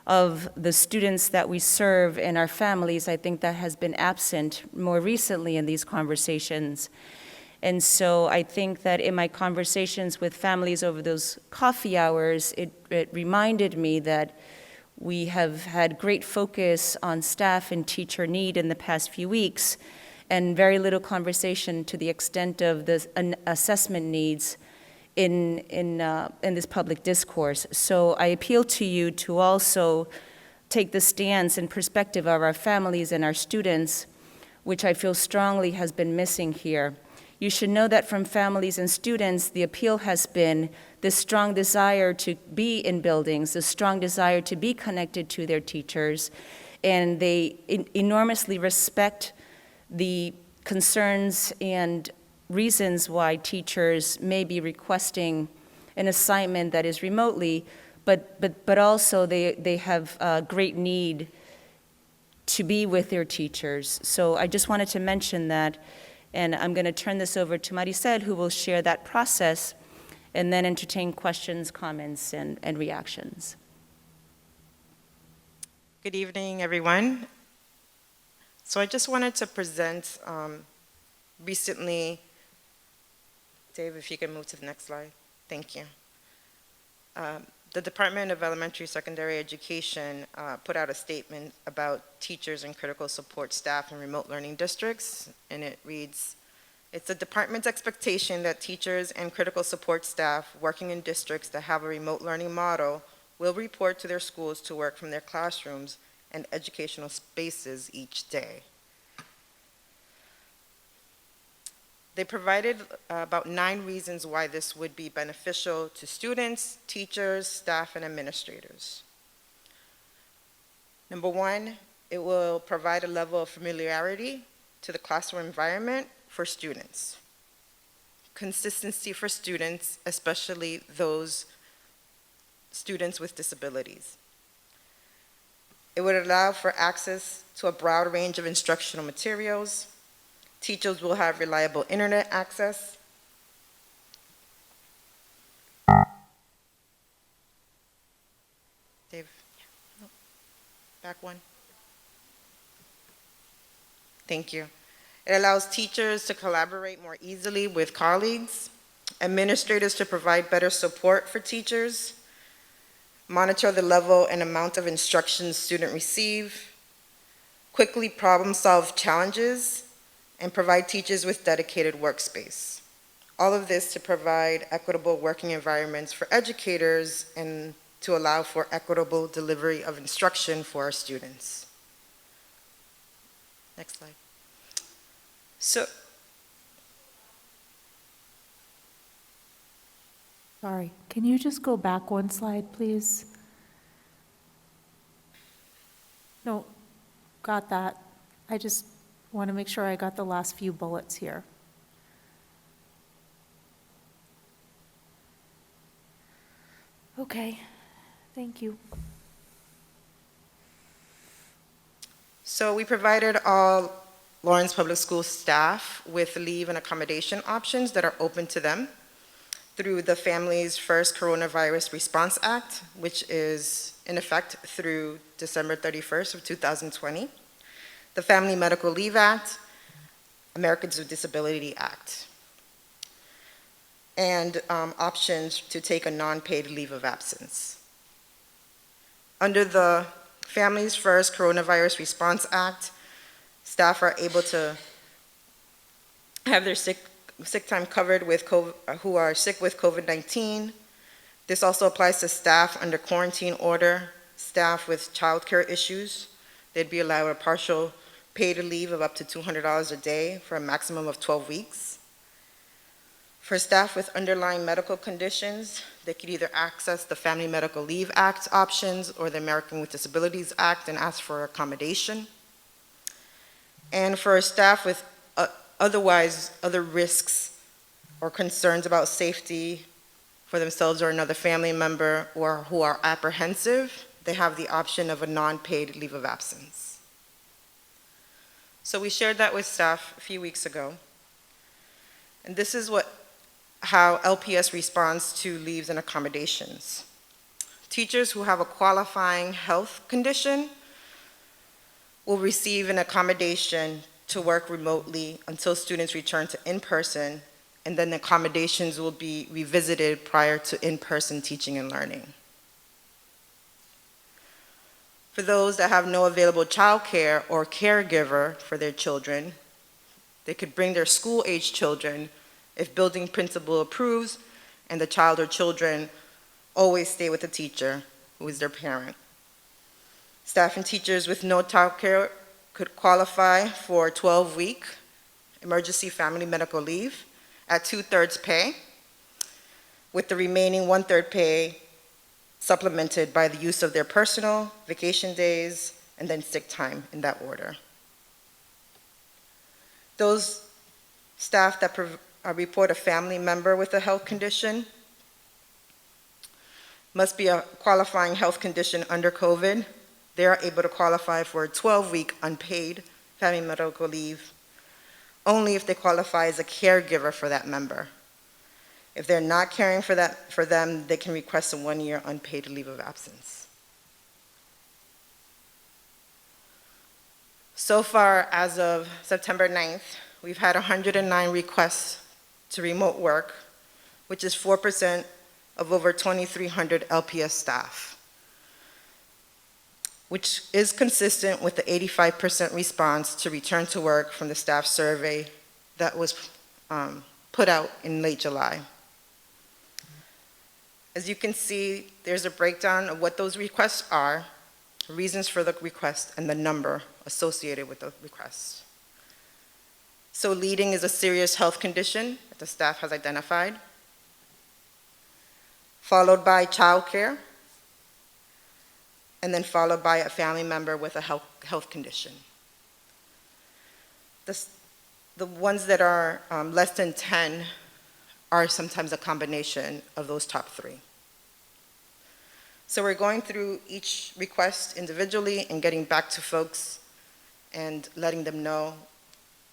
of the students that we serve and our families. I think that has been absent more recently in these conversations. And so I think that in my conversations with families over those coffee hours, it reminded me that we have had great focus on staff and teacher need in the past few weeks, and very little conversation to the extent of the assessment needs in this public discourse. So I appeal to you to also take the stance and perspective of our families and our students, which I feel strongly has been missing here. You should know that from families and students, the appeal has been this strong desire to be in buildings, the strong desire to be connected to their teachers, and they enormously respect the concerns and reasons why teachers may be requesting an assignment that is remotely, but also they have a great need to be with their teachers. So I just wanted to mention that, and I'm going to turn this over to Maricel, who will share that process, and then entertain questions, comments, and reactions. Good evening, everyone. So I just wanted to present recently. Dave, if you can move to the next slide. Thank you. The Department of Elementary Secondary Education put out a statement about teachers and critical support staff in remote learning districts, and it reads, "It's the department's expectation that teachers and critical support staff working in districts that have a remote learning model will report to their schools to work from their classrooms and educational spaces each day." They provided about 9 reasons why this would be beneficial to students, teachers, staff, and administrators. Number 1, it will provide a level of familiarity to the classroom environment for students. Consistency for students, especially those students with disabilities. It would allow for access to a broad range of instructional materials. Teachers will have reliable internet access. Dave, back one. Thank you. It allows teachers to collaborate more easily with colleagues, administrators to provide better support for teachers, monitor the level and amount of instruction students receive, quickly problem-solve challenges, and provide teachers with dedicated workspace. All of this to provide equitable working environments for educators and to allow for equitable delivery of instruction for our students. Next slide. Sorry, can you just go back one slide, please? No, got that. I just Want to make sure I got the last few bullets here. Okay, thank you. So we provided all Lawrence Public School staff with leave and accommodation options that are open to them through the Families First Coronavirus Response Act, which is in effect through December 31st of 2020, the Family Medical Leave Act, Americans with Disability Act, and options to take a non-paid leave of absence. Under the Families First Coronavirus Response Act, staff are able to have their sick time covered with who are sick with COVID-19. This also applies to staff under quarantine order, staff with childcare issues. They'd be allowed a partial paid leave of up to $200 a day for a maximum of 12 weeks. For staff with underlying medical conditions, they could either access the Family Medical Leave Act options or the American with Disabilities Act and ask for accommodation. And for staff with other risks or concerns about safety for themselves or another family member, or who are apprehensive, they have the option of a non-paid leave of absence. So we shared that with staff a few weeks ago. And this is how LPS responds to leaves and accommodations. Teachers who have a qualifying health condition will receive an accommodation to work remotely until students return to in-person, and then the accommodations will be revisited prior to in-person teaching and learning. For those that have no available childcare or caregiver for their children, they could bring their school-age children if building principal approves and the child or children always stay with the teacher who is their parent. Staff and teachers with no childcare could qualify for 12-week emergency family medical leave at 2/3 pay, with the remaining 1/3 pay supplemented by the use of their personal, vacation days, and then sick time in that order. Those staff that report a family member with a health condition must be a qualifying health condition under COVID. They are able to qualify for a 12-week unpaid family medical leave only if they qualify as a caregiver for that member. If they're not caring for them, they can request a 1-year unpaid leave of absence. So far, as of September 9th, we've had 109 requests to remote work, which is 4% of over 2,300 LPS staff, which is consistent with the 85% response to return to work from the staff survey that was put out in late July. As you can see, there's a breakdown of what those requests are, reasons for the request, and the number associated with the request. So leading is a serious health condition that the staff has identified, followed by childcare, and then followed by a family member with a health condition. The ones that are less than 10 are sometimes a combination of those top 3. So we're going through each request individually and getting back to folks and letting them know,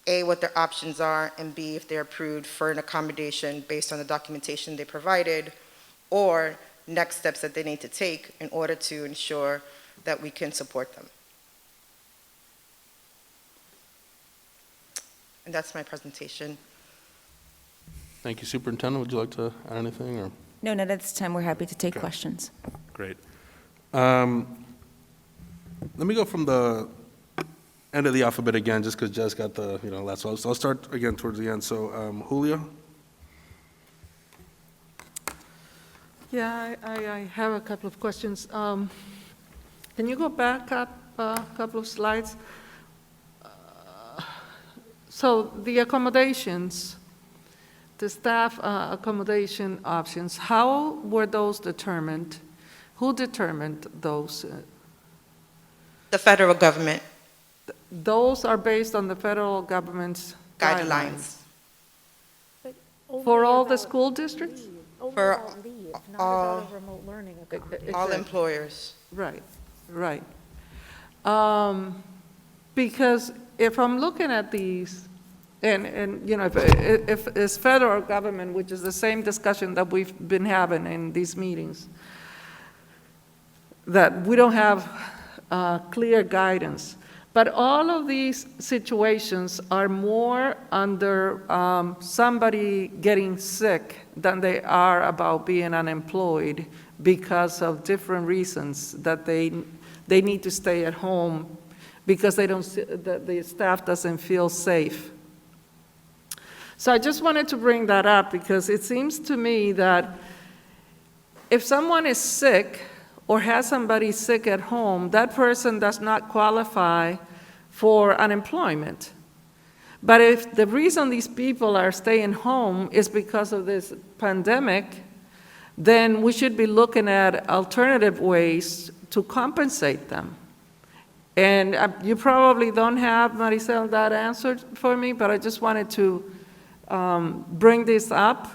A, what their options are, and B, if they're approved for an accommodation based on the documentation they provided, or next steps that they need to take in order to ensure that we can support them. And that's my presentation. Thank you, Superintendent. Would you like to add anything, or? No, not at this time. We're happy to take Okay. questions. Great. Let me go from the end of the alphabet again, just because Jess got the, last one. So I'll start again towards the end. So Julio? Yeah, I have a couple of questions. Can you go back up a couple of slides? So the accommodations, the staff accommodation options, how were those determined? Who determined those? The federal government. those are based on the federal government's guidelines. Guidelines. For all the school districts? For all, remote learning. all employers. Right, right. Because if I'm looking at these, and you know, if it's federal government, which is the same discussion that we've been having in these meetings, that we don't have clear guidance. But all of these situations are more under somebody getting sick than they are about being unemployed because of different reasons that they need to stay at home because they don't, the staff doesn't feel safe. So I just wanted to bring that up because it seems to me that if someone is sick or has somebody sick at home, that person does not qualify for unemployment. But if the reason these people are staying home is because of this pandemic, then we should be looking at alternative ways to compensate them. And you probably don't have, Maricel, that answer for me, but I just wanted to bring this up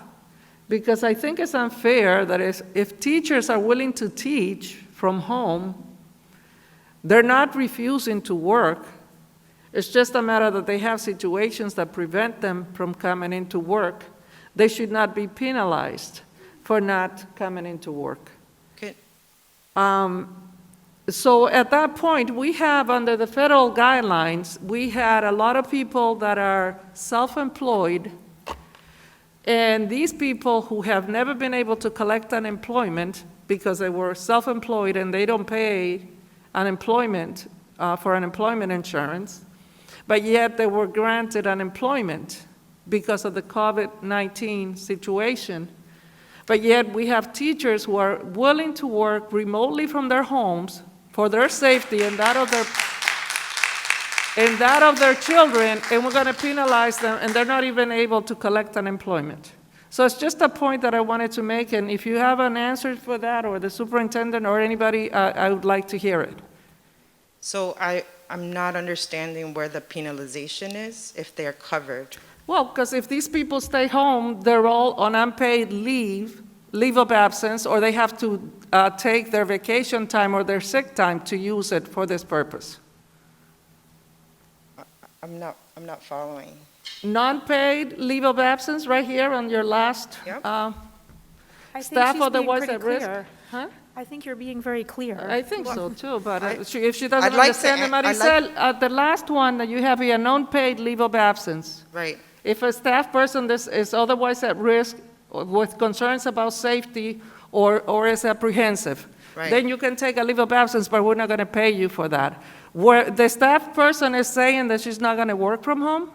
because I think it's unfair that if teachers are willing to teach from home, they're not refusing to work. It's just a matter that they have situations that prevent them from coming into work. They should not be penalized for not coming into work. Okay. So at that point, we have, under the federal guidelines, we had a lot of people that are self-employed, and these people who have never been able to collect unemployment because they were self-employed and they don't pay unemployment for unemployment insurance, but yet they were granted unemployment because of the COVID-19 situation. But yet we have teachers who are willing to work remotely from their homes for their safety and that of their children, and we're going to penalize them, and they're not even able to collect unemployment. So it's just a point that I wanted to make, and if you have an answer for that, or the superintendent, or anybody, I would like to hear it. So I'm not understanding where the penalization is if they're covered. Well, because if these people stay home, they're all on unpaid leave of absence, or they have to take their vacation time or their sick time to use it for this purpose. I'm not following. Non-paid leave of absence, right here on your last, Yep. I think staff she's being otherwise pretty at risk. clear. Huh? I think you're being very clear. I think so too, but if she I'd doesn't like to understand it, I'd Maricel, the last one that you have here, non-paid leave of absence. Right. If a staff person is otherwise at risk or with concerns about safety or is apprehensive, Right. then you can take a leave of absence, but we're not going to pay you for that. Where the staff person is saying that she's not going to work from home?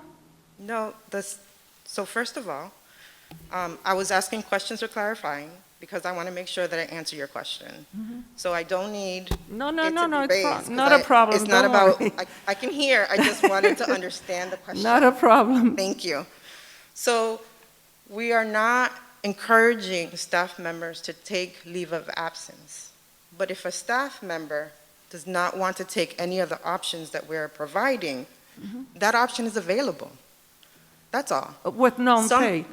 No, so first of all, I was asking questions or clarifying because I want to make sure that I answer your question. So I don't need No, it to be it's raised, 'cause not a problem. It's not Don't about, worry. I can hear, I just wanted to understand the question. Not a problem. Thank you. So we are not encouraging staff members to take leave of absence. But if a staff member does not want to take any of the options that we're providing, that option is available. That's all. With non-paid.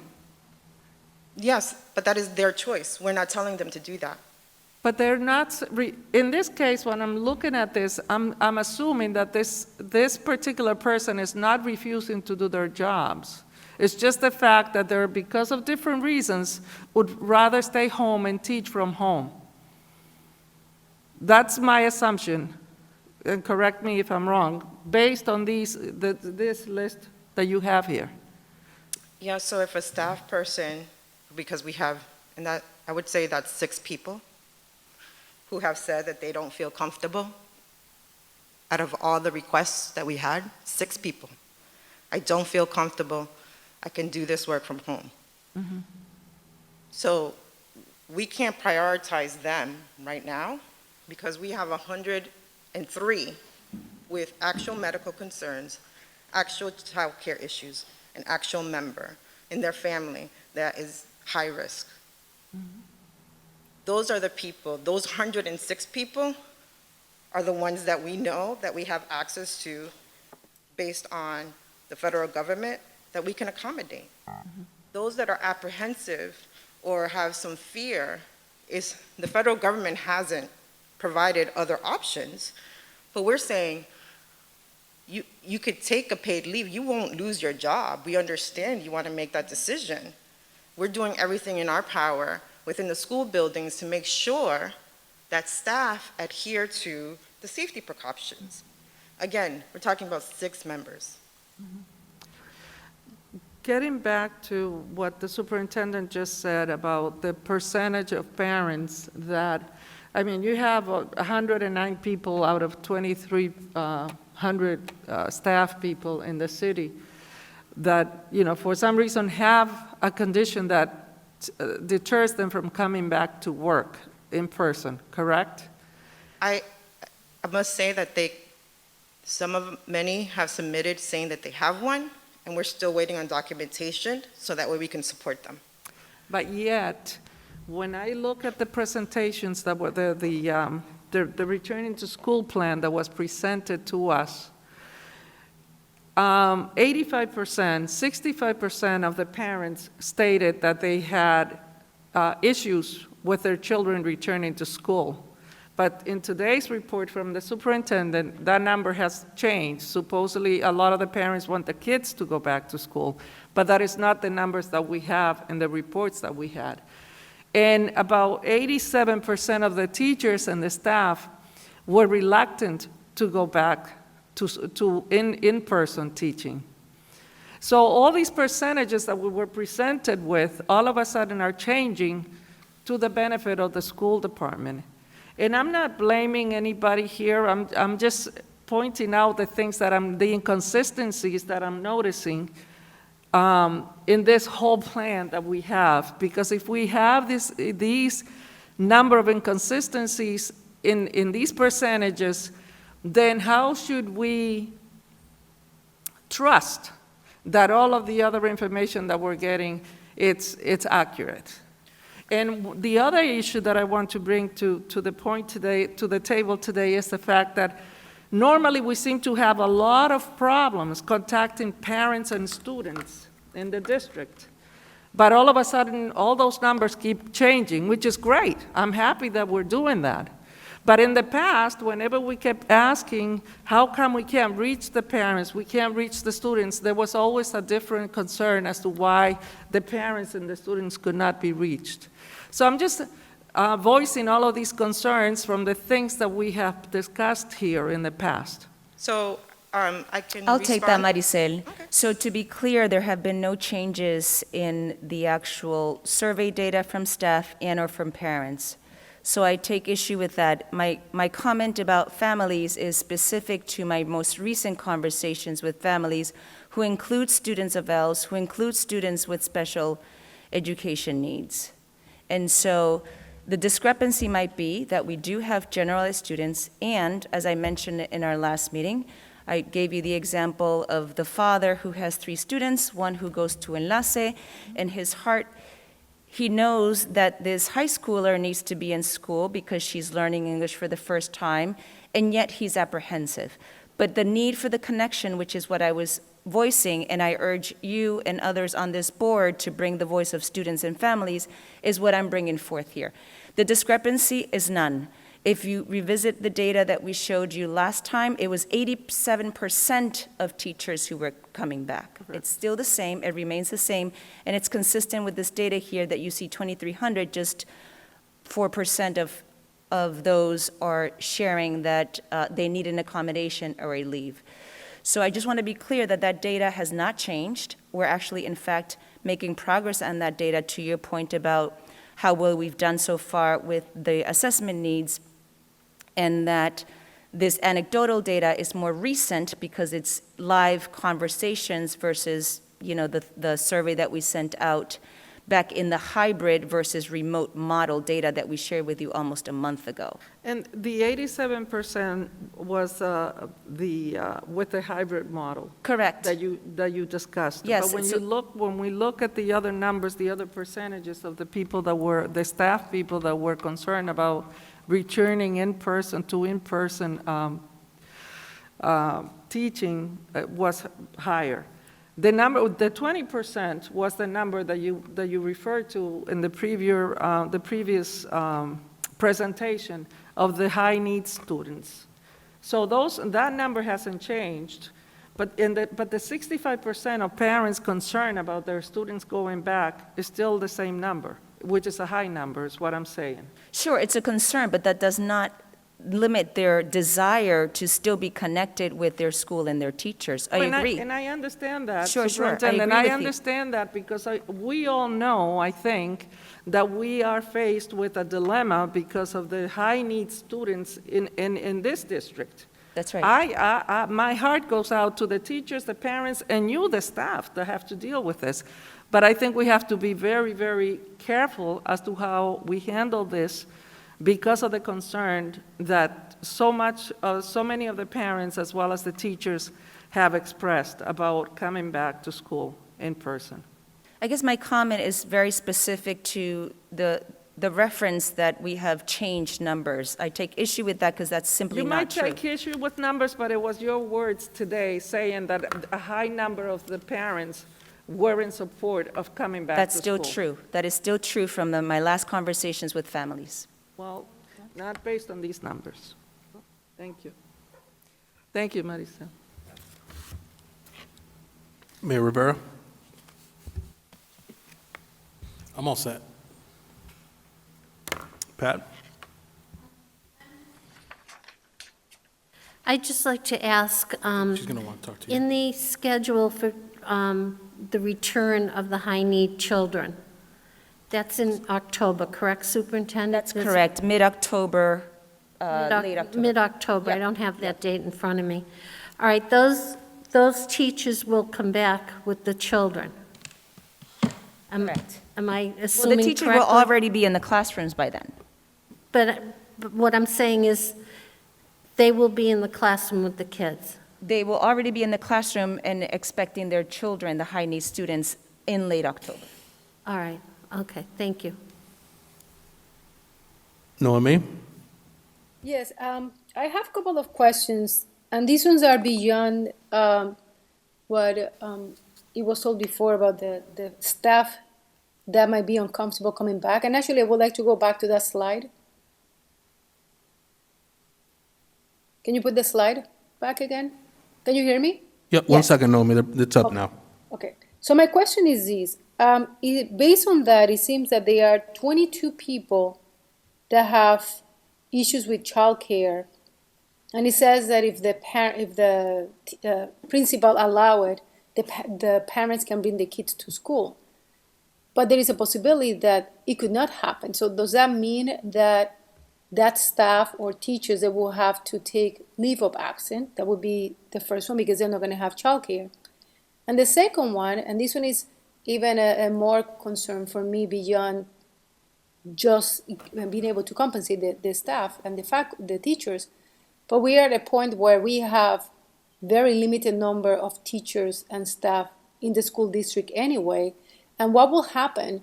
Yes, but that is their choice. We're not telling them to do that. But they're not, in this case, when I'm looking at this, I'm assuming that this particular person is not refusing to do their jobs. It's just the fact that they're, because of different reasons, would rather stay home and teach from home. That's my assumption, and correct me if I'm wrong, based on this list that you have here. Yeah, so if a staff person, because we have, and that, I would say that's 6 people who have said that they don't feel comfortable. Out of all the requests that we had, 6 people. I don't feel comfortable. I can do this work from home. So we can't prioritize them right now because we have 103 with actual medical concerns, actual child care issues, an actual member in their family that is high risk. Those are the people, those 106 people are the ones that we know that we have access to based on the federal government that we can accommodate. Those that are apprehensive or have some fear is the federal government hasn't provided other options, but we're saying you could take a paid leave. You won't lose your job. We understand you want to make that decision. We're doing everything in our power within the school buildings to make sure that staff adhere to the safety precautions. Again, we're talking about 6 members. Getting back to what the superintendent just said about the percentage of parents that, I mean, you have 109 people out of 2,300 staff people in the city that, you know, for some reason have a condition that deters them from coming back to work in person, correct? I must say that many have submitted saying that they have one, and we're still waiting on documentation so that way we can support them. But yet, when I look at the presentations that were the returning to school plan that was presented to us, 85%, 65% of the parents stated that they had issues with their children returning to school. But in today's report from the superintendent, that number has changed. Supposedly, a lot of the parents want the kids to go back to school, but that is not the numbers that we have in the reports that we had. And about 87% of the teachers and the staff were reluctant to go back to in-person teaching. So all these percentages that we were presented with all of a sudden are changing to the benefit of the school department. And I'm not blaming anybody here. I'm just pointing out the things that the inconsistencies that I'm noticing in this whole plan that we have. Because if we have these number of inconsistencies in these percentages, then how should we trust that all of the other information that we're getting, it's accurate? And the other issue that I want to bring to the table today is the fact that normally we seem to have a lot of problems contacting parents and students in the district. But all of a sudden, all those numbers keep changing, which is great. I'm happy that we're doing that. But in the past, whenever we kept asking, how come we can't reach the parents, we can't reach the students, there was always a different concern as to why the parents and the students could not be reached. So I'm just voicing all of these concerns from the things that we have discussed here in the past. So I can I'll take that, respond? Maricel. Okay. So to be clear, there have been no changes in the actual survey data from staff and or from parents. So I take issue with that. My comment about families is specific to my most recent conversations with families who include students of ELS, who include students with special education needs. And so the discrepancy might be that we do have generalized students, and as I mentioned in our last meeting, I gave you the example of the father who has 3 students, one who goes to Enlace, and his heart, he knows that this high schooler needs to be in school because she's learning English for the first time, and yet he's apprehensive. But the need for the connection, which is what I was voicing, and I urge you and others on this board to bring the voice of students and families, is what I'm bringing forth here. The discrepancy is none. If you revisit the data that we showed you last time, it was 87% of teachers who were coming back. Correct. It's still the same, it remains the same, and it's consistent with this data here that you see 2,300, just 4% of those are sharing that they need an accommodation or a leave. So I just want to be clear that that data has not changed. We're actually, in fact, making progress on that data, to your point about how well we've done so far with the assessment needs, and that this anecdotal data is more recent because it's live conversations versus, you know, the survey that we sent out back in the hybrid versus remote model data that we shared with you almost a month ago. And the 87% was with the hybrid model. Correct. That you discussed. Yes, But so- when we look at the other numbers, the other percentages of the people the staff people that were concerned about returning in-person teaching was higher. The 20% was the number that you referred to in the previous presentation of the high-needs students. So that number hasn't changed, but the 65% of parents concerned about their students going back is still the same number, which is a high number, is what I'm saying. Sure, it's a concern, but that does not limit their desire to still be connected with their school and their teachers. I agree. And I understand that, Sure, sure, I Superintendent. agree with you. I understand that because we all know, I think, that we are faced with a dilemma because of the high-needs students in this district. That's right. My heart goes out to the teachers, the parents, and you, the staff, that have to deal with this. But I think we have to be very, very careful as to how we handle this because of the concern that so many of the parents as well as the teachers have expressed about coming back to school in person. I guess my comment is very specific to the reference that we have changed numbers. I take issue with that because that's simply not true. You might take issue with numbers, but it was your words today saying that a high number of the parents were in support of coming back to That's school. still true. That is still true from my last conversations with families. Well, not based on these numbers. Thank you. Thank you, Marisa. Mayor Rivera? I'm all set. Pat? I'd just like to ask, She's going to want to talk to you. in the schedule for the return of the high-need children, that's in October, correct, Superintendent? That's correct, mid-October, late October. Mid-October, I Yep. don't have that date in front of me. All right, those teachers will come back with the children. Correct. Am I Well, the assuming teachers will correctly? already be in the classrooms by then. But what I'm saying is, they will be in the classroom with the kids. They will already be in the classroom and expecting their children, the high-needs students, in late October. All right, okay, thank you. Noemi? Yes, I have a couple of questions, and these ones are beyond what it was told before about the staff that might be uncomfortable coming back. And actually, I would like to go back to that slide. Can you put the slide back again? Can you hear me? Yep, one Yes. second, Noemi, it's up Okay. now. Okay, so my question is this. Based on that, it seems that there are 22 people that have issues with childcare. And it says that if the principal allow it, the parents can bring the kids to school. But there is a possibility that it could not happen. So does that mean that staff or teachers, they will have to take leave of absence? That would be the first one, because they're not going to have childcare. And the second one, and this one is even a more concern for me beyond just being able to compensate the staff and the teachers, but we are at a point where we have very limited number of teachers and staff in the school district anyway. And what will happen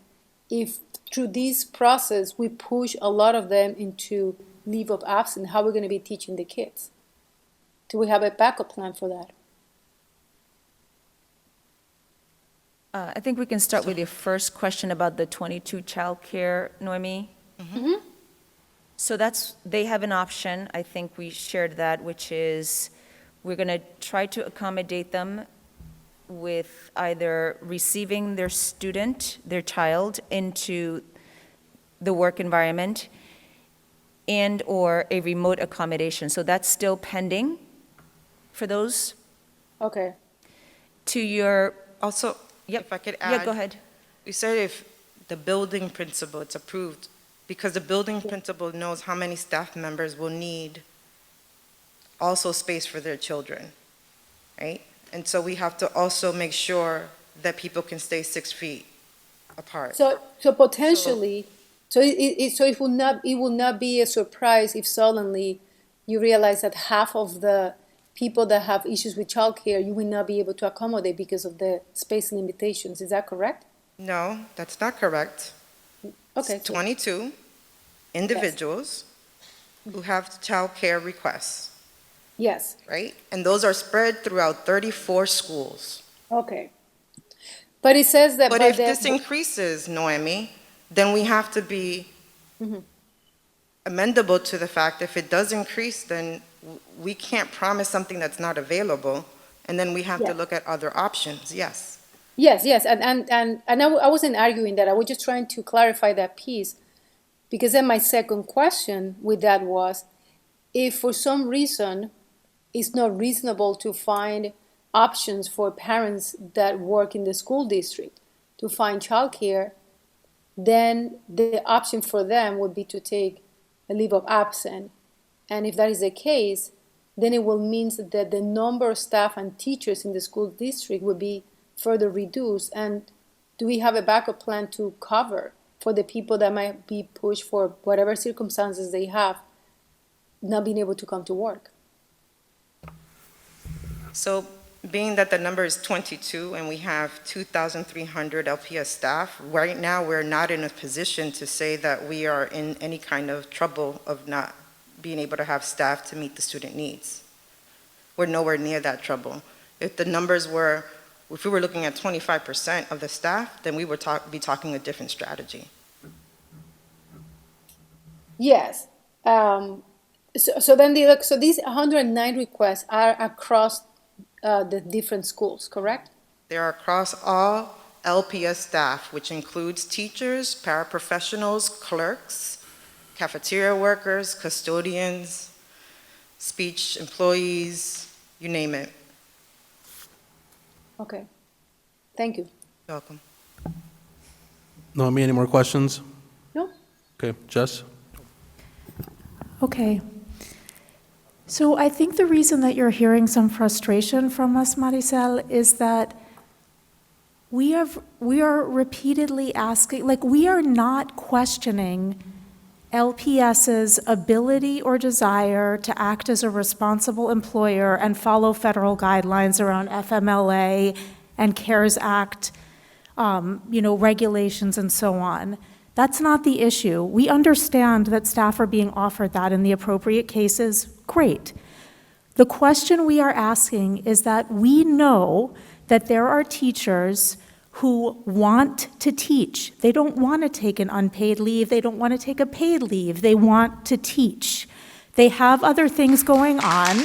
if through this process we push a lot of them into leave of absence? How are we going to be teaching the kids? Do we have a backup plan for that? I think we can start with your first question about the 22 childcare, Noemi. Mm-hmm. So they have an option, I think we shared that, which is we're going to try to accommodate them with either receiving their child into the work environment and/or a remote accommodation. So that's still pending for those. Okay. To your, Also, Yep. if I could add. yeah, go ahead. We said if the building principal, it's approved, because the building principal knows how many staff members will need also space for their children, right? And so we have to also make sure that people can stay 6 feet apart. So potentially, so it will not be a surprise if suddenly you realize that half of the people that have issues with childcare, you will not be able to accommodate because of the space limitations. Is that correct? No, that's not correct. Okay. It's 22 individuals who have child care requests. Yes, right? And those are spread throughout 34 schools. okay. But it says that, But but if this the, increases, Noemi, then we have to be amendable to the fact if it does increase, then we can't promise something that's not available, and then we have to Yeah. look at other options, yes. yes, yes, I wasn't arguing that, I was just trying to clarify that piece. Because then my second question with that was, if for some reason it's not reasonable to find options for parents that work in the school district to find childcare, then the option for them would be to take a leave of absence. And if that is the case, then it will mean that the number of staff and teachers in the school district would be further reduced. And do we have a backup plan to cover for the people that might be pushed for whatever circumstances they have, not being able to come to work? So being that the number is 22 and we have 2,300 LPS staff, right now we're not in a position to say that we are in any kind of trouble of not being able to have staff to meet the student needs. We're nowhere near that trouble. If the numbers were, if we were looking at 25% of the staff, then we would be talking a different strategy. Yes. So then so these 109 requests are across the different schools, correct? They are across all LPS staff, which includes teachers, paraprofessionals, clerks, cafeteria workers, custodians, speech employees, you name it. Okay. Thank you. You're welcome. Noemi, any more questions? No? Okay, Jess? Okay. So I think the reason that you're hearing some frustration from us, Maricel, is that we are repeatedly asking, like, we are not questioning LPS's ability or desire to act as a responsible employer and follow federal guidelines around FMLA and CARES Act, regulations and so on. That's not the issue. We understand that staff are being offered that in the appropriate cases. Great. The question we are asking is that we know that there are teachers who want to teach. They don't want to take an unpaid leave. They don't want to take a paid leave. They want to teach. They have other things going on.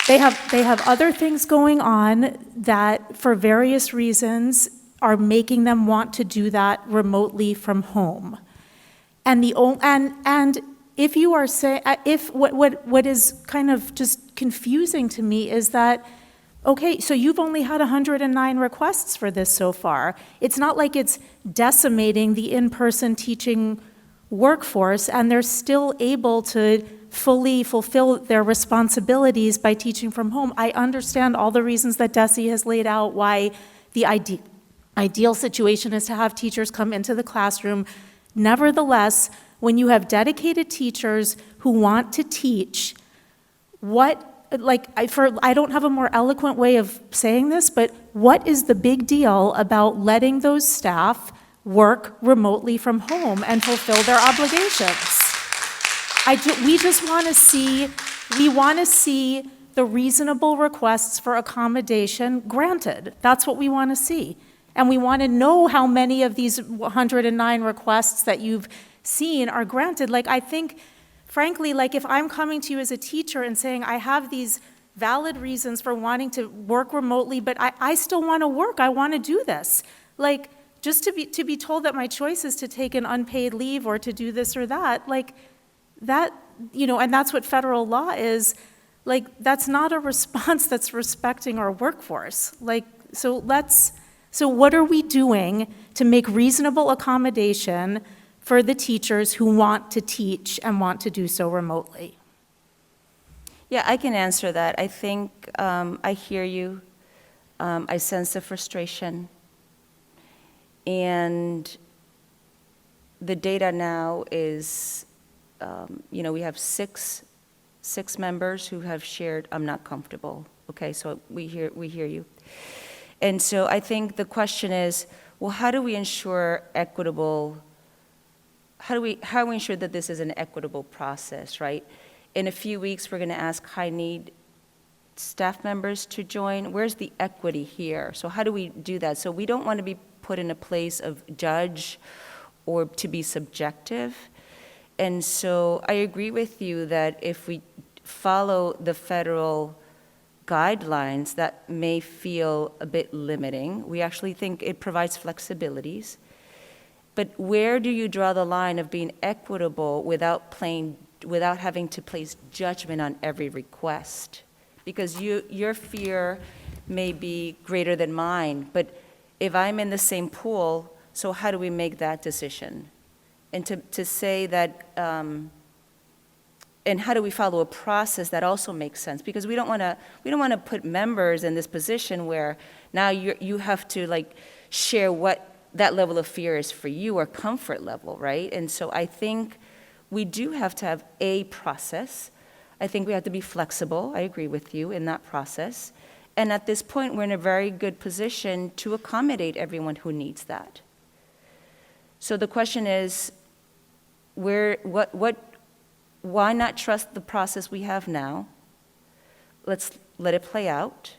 They have other things going on that, for various reasons, are making them want to do that remotely from home. And if you are saying, what is kind of just confusing to me is that, okay, so you've only had 109 requests for this so far. It's not like it's decimating the in-person teaching workforce, and they're still able to fully fulfill their responsibilities by teaching from home. I understand all the reasons that Desi has laid out why the ideal situation is to have teachers come into the classroom. Nevertheless, when you have dedicated teachers who want to teach, I don't have a more eloquent way of saying this, but what is the big deal about letting those staff work remotely from home and fulfill their obligations? We just want to see the reasonable requests for accommodation granted. That's what we want to see. And we want to know how many of these 109 requests that you've seen are granted. I think, frankly, if I'm coming to you as a teacher and saying, I have these valid reasons for wanting to work remotely, but I still want to work, I want to do this. Just to be told that my choice is to take an unpaid leave or to do this or that, and that's what federal law is, that's not a response that's respecting our workforce. So what are we doing to make reasonable accommodation for the teachers who want to teach and want to do so remotely? Yeah, I can answer that. I think I hear you. I sense the frustration. And the data now is, we have six members who have shared, I'm not comfortable. Okay, so we hear you. And so I think the question is, well, how do we ensure equitable, how do we ensure that this is an equitable process, right? In a few weeks, we're going to ask high-need staff members to join. Where's the equity here? So how do we do that? So we don't want to be put in a place of judge or to be subjective. And so I agree with you that if we follow the federal guidelines, that may feel a bit limiting. We actually think it provides flexibilities. But where do you draw the line of being equitable without having to place judgment on every request? Because your fear may be greater than mine, but if I'm in the same pool, so how do we make that decision? And to say that, and how do we follow a process that also makes sense? Because we don't want to put members in this position where now you have to like share what that level of fear is for you or comfort level, right? And so I think we do have to have a process. I think we have to be flexible. I agree with you in that process. And at this point, we're in a very good position to accommodate everyone who needs that. So the question is, why not trust the process we have now? Let's let it play out.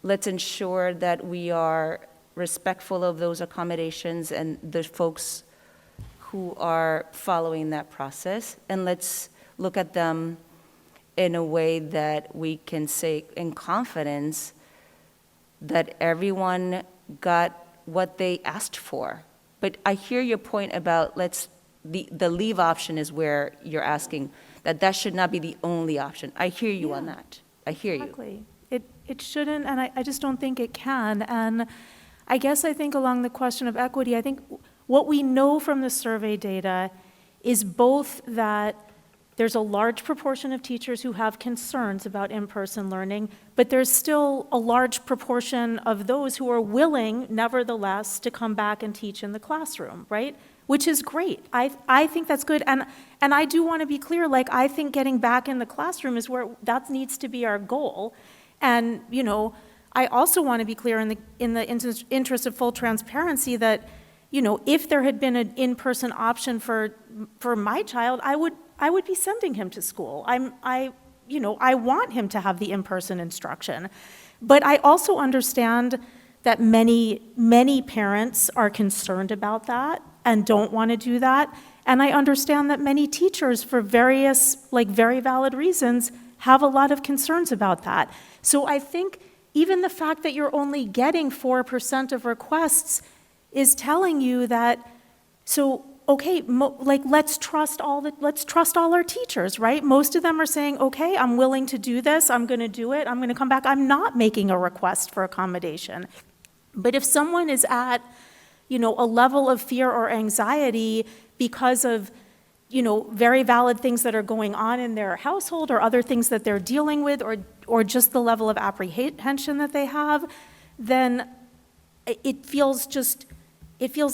Let's ensure that we are respectful of those accommodations and the folks who are following that process. And let's look at them in a way that we can say in confidence that everyone got what they asked for. But I hear your point about the leave option is where you're asking that should not be the only option. I hear you on that. I hear you. Exactly. It shouldn't, and I just don't think it can. And I think along the question of equity, I think what we know from the survey data is both that there's a large proportion of teachers who have concerns about in-person learning, but there's still a large proportion of those who are willing, nevertheless, to come back and teach in the classroom, right? Which is great. I think that's good. And I do want to be clear, like, I think getting back in the classroom is where that needs to be our goal. And, I also want to be clear in the interest of full transparency that, if there had been an in-person option for my child, I would be sending him to school. I want him to have the in-person instruction. But I also understand that many parents are concerned about that and don't want to do that. And I understand that many teachers, for various, very valid reasons, have a lot of concerns about that. So I think even the fact that you're only getting 4% of requests is telling you that, let's trust all our teachers, right? Most of them are saying, okay, I'm willing to do this, I'm going to do it, I'm going to come back, I'm not making a request for accommodation. But if someone is at, a level of fear or anxiety because of, very valid things that are going on in their household or other things that they're dealing with or just the level of apprehension that they have, then it feels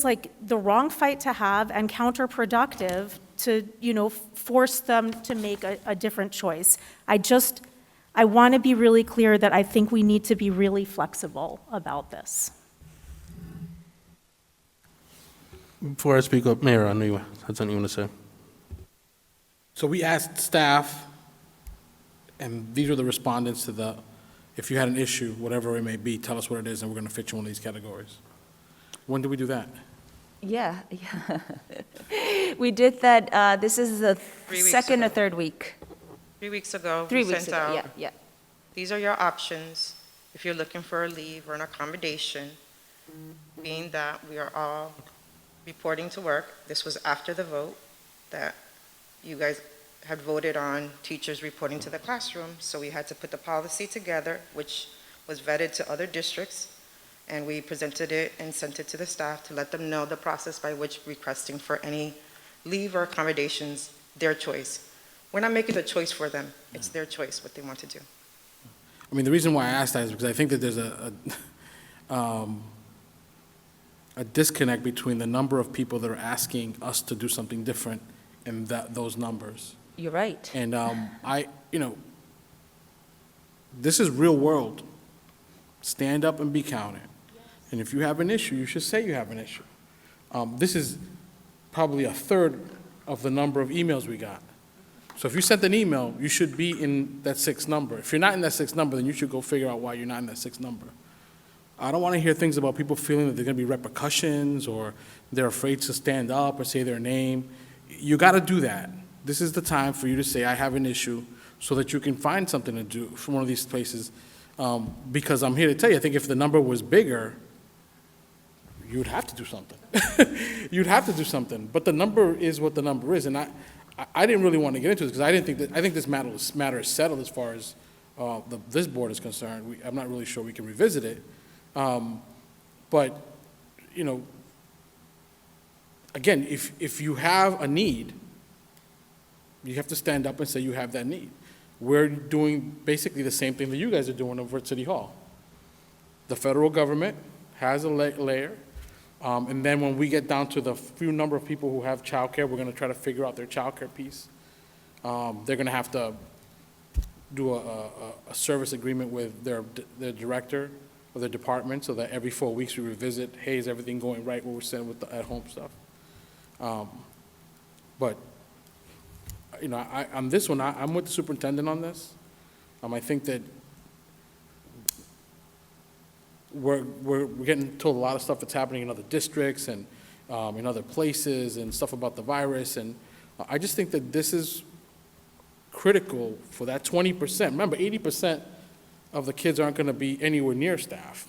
like the wrong fight to have and counterproductive to, force them to make a different choice. I want to be really clear that I think we need to be really flexible about this. Before I speak up, Mayor, I know you had something you want to say. So we asked staff, and these are the respondents to if you had an issue, whatever it may be, tell us what it is, and we're going to fit you in one of these categories. When did we do that? Yeah. We did that, this is the 3 weeks second or ago. third week. 3 weeks ago, 3 we weeks sent ago, out, yeah. these are your options if you're looking for a leave or an accommodation, being that we are all reporting to work. This was after the vote that you guys had voted on teachers reporting to the classroom, so we had to put the policy together, which was vetted to other districts, and we presented it and sent it to the staff to let them know the process by which requesting for any leave or accommodations, their choice. We're not making the choice for them. It's their choice, what they want to do. I mean, the reason why I asked that is because I think that there's a disconnect between the number of people that are asking us to do something different and those numbers. You're right. And this is real world. Stand up and be counted. And if you have an issue, you should say you have an issue. This is probably a third of the number of emails we got. So if you sent an email, you should be in that 6 number. If you're not in that 6 number, then you should go figure out why you're not in that 6 number. I don't want to hear things about people feeling that there are going to be repercussions or they're afraid to stand up or say their name. You got to do that. This is the time for you to say, I have an issue, so that you can find something to do from one of these places. Because I'm here to tell you, I think if the number was bigger, you'd have to do something. You'd have to do something. But the number is what the number is. And I didn't really want to get into this because I think this matter is settled as far as this board is concerned. I'm not really sure we can revisit it. But, you know, again, if you have a need, you have to stand up and say you have that need. We're doing basically the same thing that you guys are doing over at City Hall. The federal government has a layer, and then when we get down to the few number of people who have childcare, we're going to try to figure out their childcare piece. They're going to have to do a service agreement with their director of their department, so that every 4 weeks we revisit, hey, is everything going right, what we're saying with the at-home stuff. But, you know, on this one, I'm with the superintendent on this. I think that we're getting told a lot of stuff that's happening in other districts and in other places and stuff about the virus. And I just think that this is critical for that 20%. Remember, 80% of the kids aren't going to be anywhere near staff,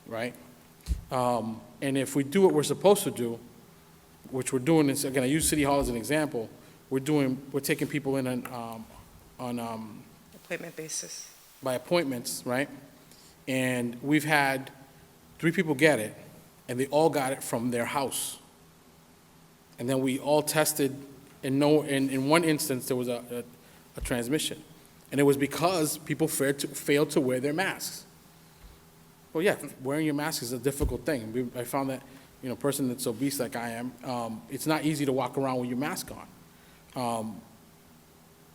right? And if we do what we're supposed to do, which we're doing this, again, I use City Hall as an example, we're taking people in on Appointment basis. by appointments, right? And we've had 3 people get it, and they all got it from their house. And then we all tested, and in one instance, there was a transmission. And it was because people failed to wear their masks. Well, yeah, wearing your mask is a difficult thing. I found that, you know, a person that's obese like I am, it's not easy to walk around with your mask on.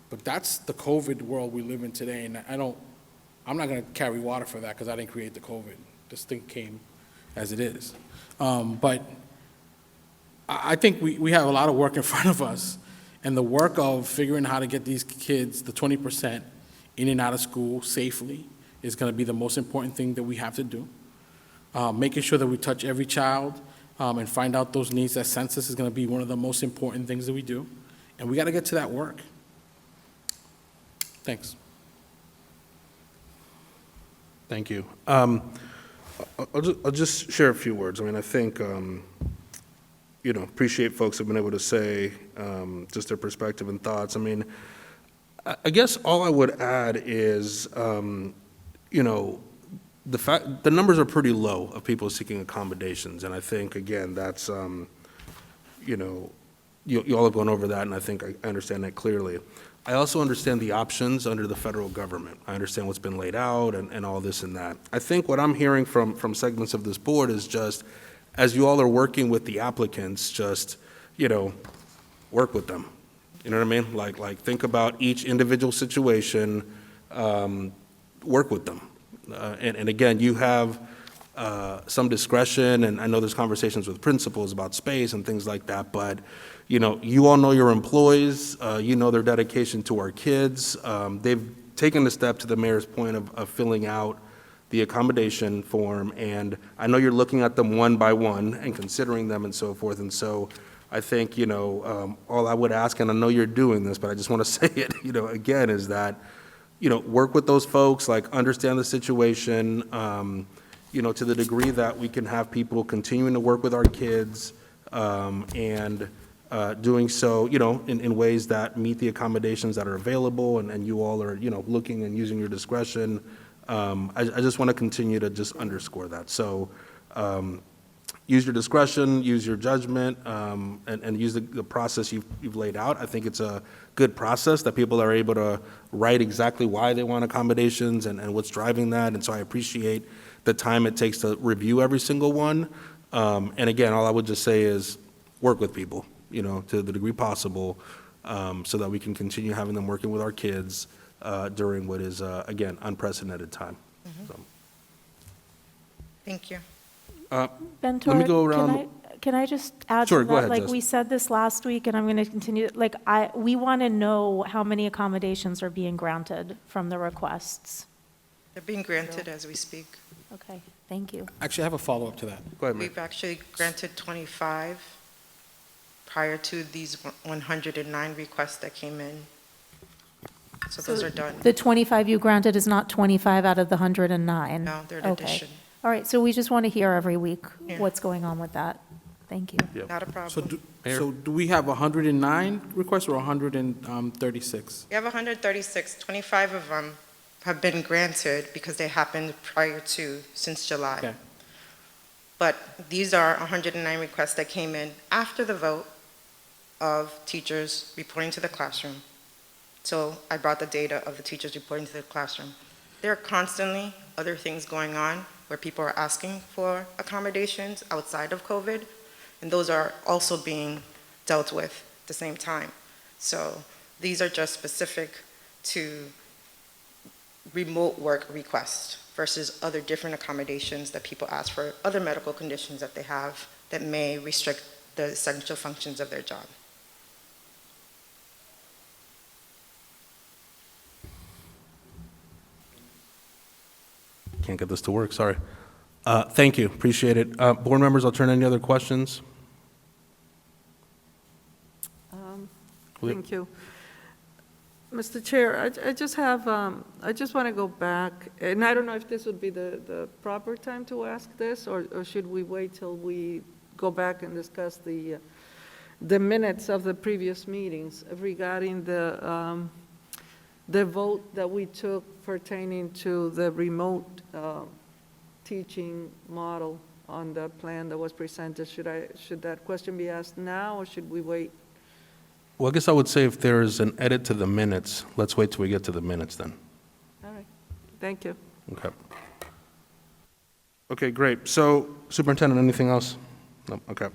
But that's the COVID world we live in today, and I'm not going to carry water for that because I didn't create the COVID. This thing came as it is. But I think we have a lot of work in front of us, and the work of figuring how to get these kids, the 20%, in and out of school safely is going to be the most important thing that we have to do. Making sure that we touch every child and find out those needs. That census is going to be one of the most important things that we do, and we got to get to that work. Thanks. Thank you. I'll just share a few words. I mean, I think, you know, appreciate folks have been able to say just their perspective and thoughts. I mean, I guess all I would add is, you know, the numbers are pretty low of people seeking accommodations, and I think, again, that's, you know, you all have gone over that, and I think I understand that clearly. I also understand the options under the federal government. I understand what's been laid out and all this and that. I think what I'm hearing from segments of this board is just, as you all are working with the applicants, just, you know, work with them. You know what I mean? Like think about each individual situation, work with them. And again, you have some discretion, and I know there's conversations with principals about space and things like that, but, you know, you all know your employees, you know their dedication to our kids. They've taken the step, to the mayor's point, of filling out the accommodation form, and I know you're looking at them one by one and considering them and so forth, and so I think, you know, all I would ask, and I know you're doing this, but I just want to say it, you know, again, is that, you know, work with those folks, like, understand the situation, you know, to the degree that we can have people continuing to work with our kids, and doing so, you know, in ways that meet the accommodations that are available, and you all are, you know, looking and using your discretion. I just want to continue to just underscore that. So use your discretion, use your judgment, and use the process you've laid out. I think it's a good process that people are able to write exactly why they want accommodations and what's driving that. And so I appreciate the time it takes to review every single one. And again, all I would just say is work with people, you know, to the degree possible, so that we can continue having them working with our kids during what is, again, unprecedented time. So. Thank you. Bentor, Let me go around. Can I just add Sure, to go that? ahead, Like, Jess. we said this last week, and I'm going to continue, like, we want to know how many accommodations are being granted from the requests. They're being granted as we speak. Okay, thank you. Actually, I have a follow-up to that. Go ahead, Mayor. We've actually granted 25 prior to these 109 requests that came in. So those are done. The 25 you granted is not 25 out of the 109? No, they're an Okay. addition. All right, so we just want to hear every week Yeah. what's going on with that. Thank you. Yep. Not a So problem. do we have 109 requests or 136? We have 136, 25 of them have been granted because they happened prior to, since July. Okay. But these are 109 requests that came in after the vote of teachers reporting to the classroom. So I brought the data of the teachers reporting to the classroom. There are constantly other things going on where people are asking for accommodations outside of COVID, and those are also being dealt with at the same time. So these are just specific to remote work requests versus other different accommodations that people ask for, other medical conditions that they have that may restrict the essential functions of their job. Can't get this to work, sorry. Thank you, appreciate it. Board members, I'll turn any other questions? Thank you. Mr. Chair, I just have, I just want to go back, and I don't know if this would be the proper time to ask this, or should we wait till we go back and discuss the minutes of the previous meetings regarding the vote that we took pertaining to the remote teaching model on the plan that was presented. Should that question be asked now, or should we wait? Well, I guess I would say if there's an edit to the minutes, let's wait till we get to the minutes then. All right, thank you. Okay. Okay, great. So Superintendent, anything else? No, okay.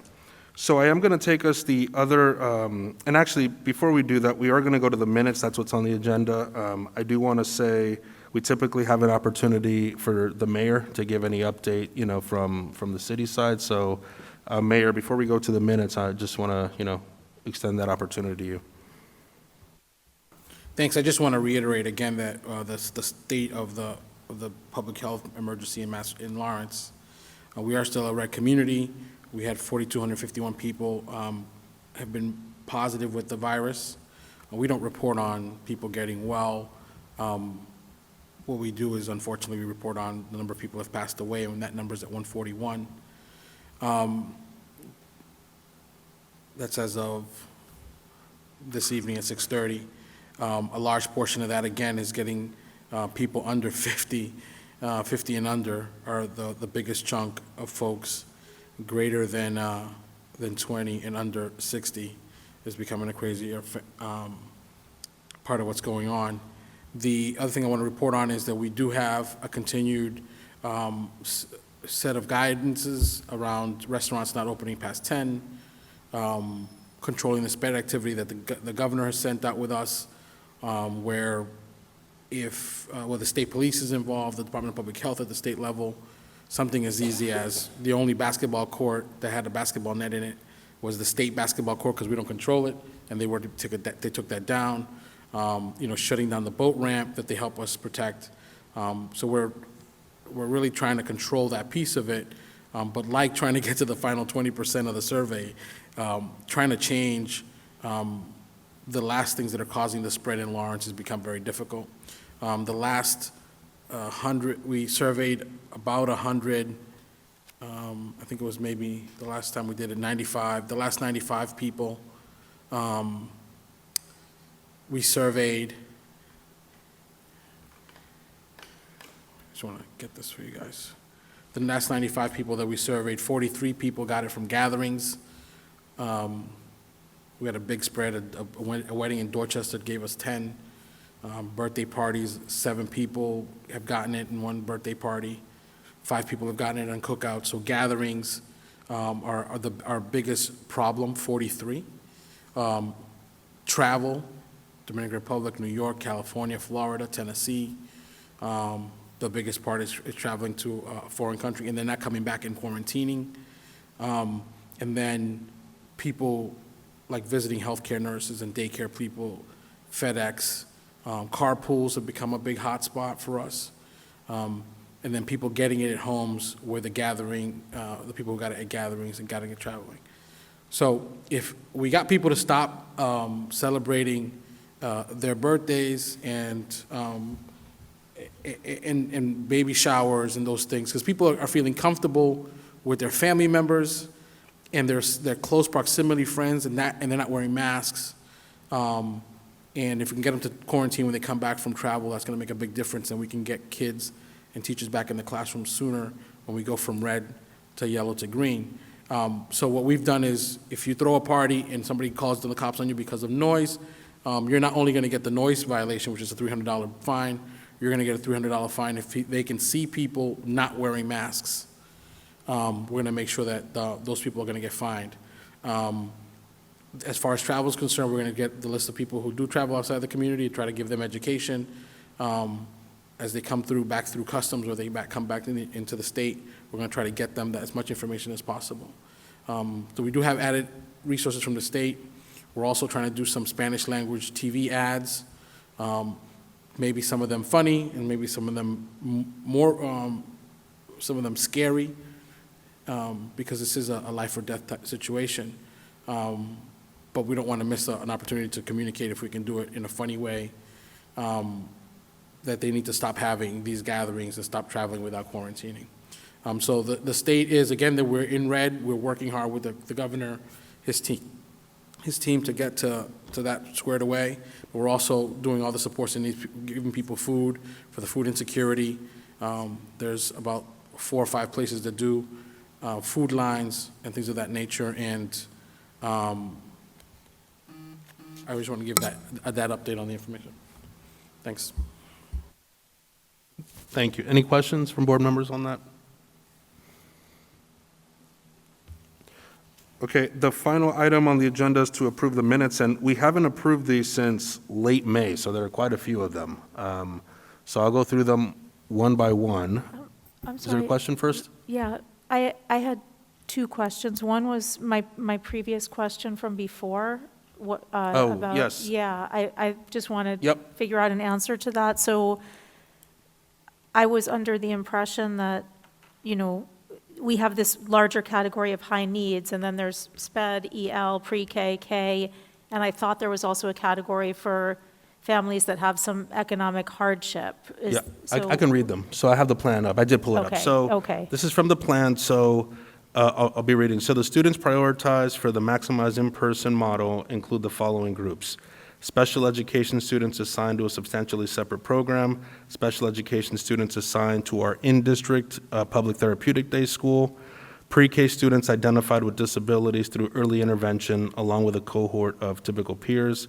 So I am going to take us the other, and actually, before we do that, we are going to go to the minutes. That's what's on the agenda. I do want to say, we typically have an opportunity for the mayor to give any update, from the city side. So, Mayor, before we go to the minutes, I just want to, extend that opportunity to you. Thanks. I just want to reiterate again that the state of the public health emergency in Lawrence. We are still a red community. We had 4,251 people have been positive with the virus. We don't report on people getting well. What we do is, unfortunately, we report on the number of people who have passed away, and that number is at 141. That's as of this evening at 6:30. A large portion of that, again, is getting people under 50. 50 and under are the biggest chunk of folks. Greater than 20 and under 60 is becoming a crazier part of what's going on. The other thing I want to report on is that we do have a continued set of guidances around restaurants not opening past 10, controlling the spread activity that the governor has sent out with us, where if the state police is involved, the Department of Public Health at the state level, something as easy as the only basketball court that had a basketball net in it was the state basketball court because we don't control it, and they took that down. Shutting down the boat ramp that they help us protect. So we're really trying to control that piece of it, but like trying to get to the final 20% of the survey, trying to change the last things that are causing the spread in Lawrence has become very difficult. The last 100, we surveyed about 100, I think it was maybe the last time we did it, 95, the last 95 people. We surveyed, just want to get this for you guys. The last 95 people that we surveyed, 43 people got it from gatherings. We had a big spread, a wedding in Dorchester gave us 10. Birthday parties, 7 people have gotten it in one birthday party. 5 people have gotten it on cookouts. So gatherings are our biggest problem, 43. Travel, Dominican Republic, New York, California, Florida, Tennessee. The biggest part is traveling to a foreign country and then not coming back and quarantining. And And then people like visiting healthcare nurses and daycare people, FedEx, carpools have become a big hotspot for us. And then people getting it at homes where the people who got it at gatherings and getting it traveling. So if we got people to stop celebrating their birthdays and baby showers and those things, because people are feeling comfortable with their family members and their close proximity friends, and they're not wearing masks. And if we can get them to quarantine when they come back from travel, that's going to make a big difference, and we can get kids and teachers back in the classroom sooner when we go from red to yellow to green. So what we've done is, if you throw a party and somebody calls the cops on you because of noise, you're not only going to get the noise violation, which is a $300 fine, you're going to get a $300 fine if they can see people not wearing masks. We're going to make sure that those people are going to get fined. As far as travel is concerned, we're going to get the list of people who do travel outside the community, try to give them education as they come back through customs, or they come back into the state. We're going to try to get them as much information as possible. So we do have added resources from the state. We're also trying to do some Spanish language TV ads, maybe some of them funny and maybe some of them scary, because this is a life or death type situation. But we don't want to miss an opportunity to communicate, if we can do it in a funny way, that they need to stop having these gatherings and stop traveling without quarantining. So the state is, again, that we're in red. We're working hard with the governor, his team to get to that squared away. But we're also doing all the supports and giving people food for the food insecurity. There's about 4 or 5 places that do food lines and things of that nature. And I just want to give that update on the information. Thanks. Thank you. Any questions from board members on that? Okay, the final item on the agenda is to approve the minutes, and we haven't approved these since late May, so there are quite a few of them. So I'll go through them one by one. I'm Is there a sorry. question first? Yeah, I had 2 questions. One was my previous question from before. About, yes. Yeah, I just wanted to Yep. figure out an answer to that. So I was under the impression that, we have this larger category of high needs, and then there's SPED, EL, pre-K, K, and I thought there was also a category for families that have some economic hardship. Yeah, I can read them. So I have the plan up. I did pull it up. Okay, So okay. this is from the plan, so I'll be reading. So the students prioritized for the maximize in-person model include the following groups: special education students assigned to a substantially separate program, special education students assigned to our in-district public therapeutic day school, pre-K students identified with disabilities through early intervention along with a cohort of typical peers,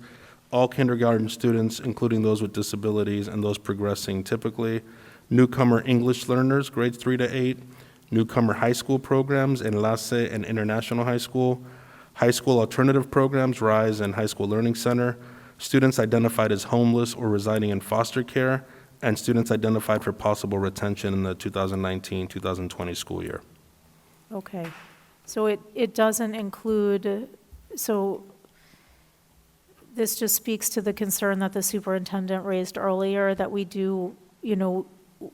all kindergarten students, including those with disabilities and those progressing typically, newcomer English learners, grades 3 to 8, newcomer high school programs, Enlace and International High School alternative programs, RISE and High School Learning Center, students identified as homeless or residing in foster care, and students identified for possible retention in the 2019-2020 school year. Okay, so it doesn't include, so this just speaks to the concern that the superintendent raised earlier, that we do,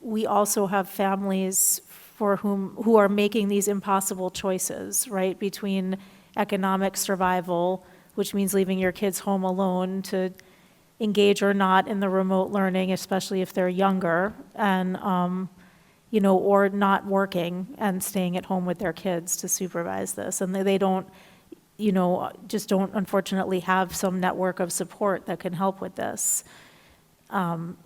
we also have families who are making these impossible choices, right, between economic survival, which means leaving your kids home alone to engage or not in the remote learning, especially if they're younger, and, or not working and staying at home with their kids to supervise this. And they don't, just don't unfortunately have some network of support that can help with this. And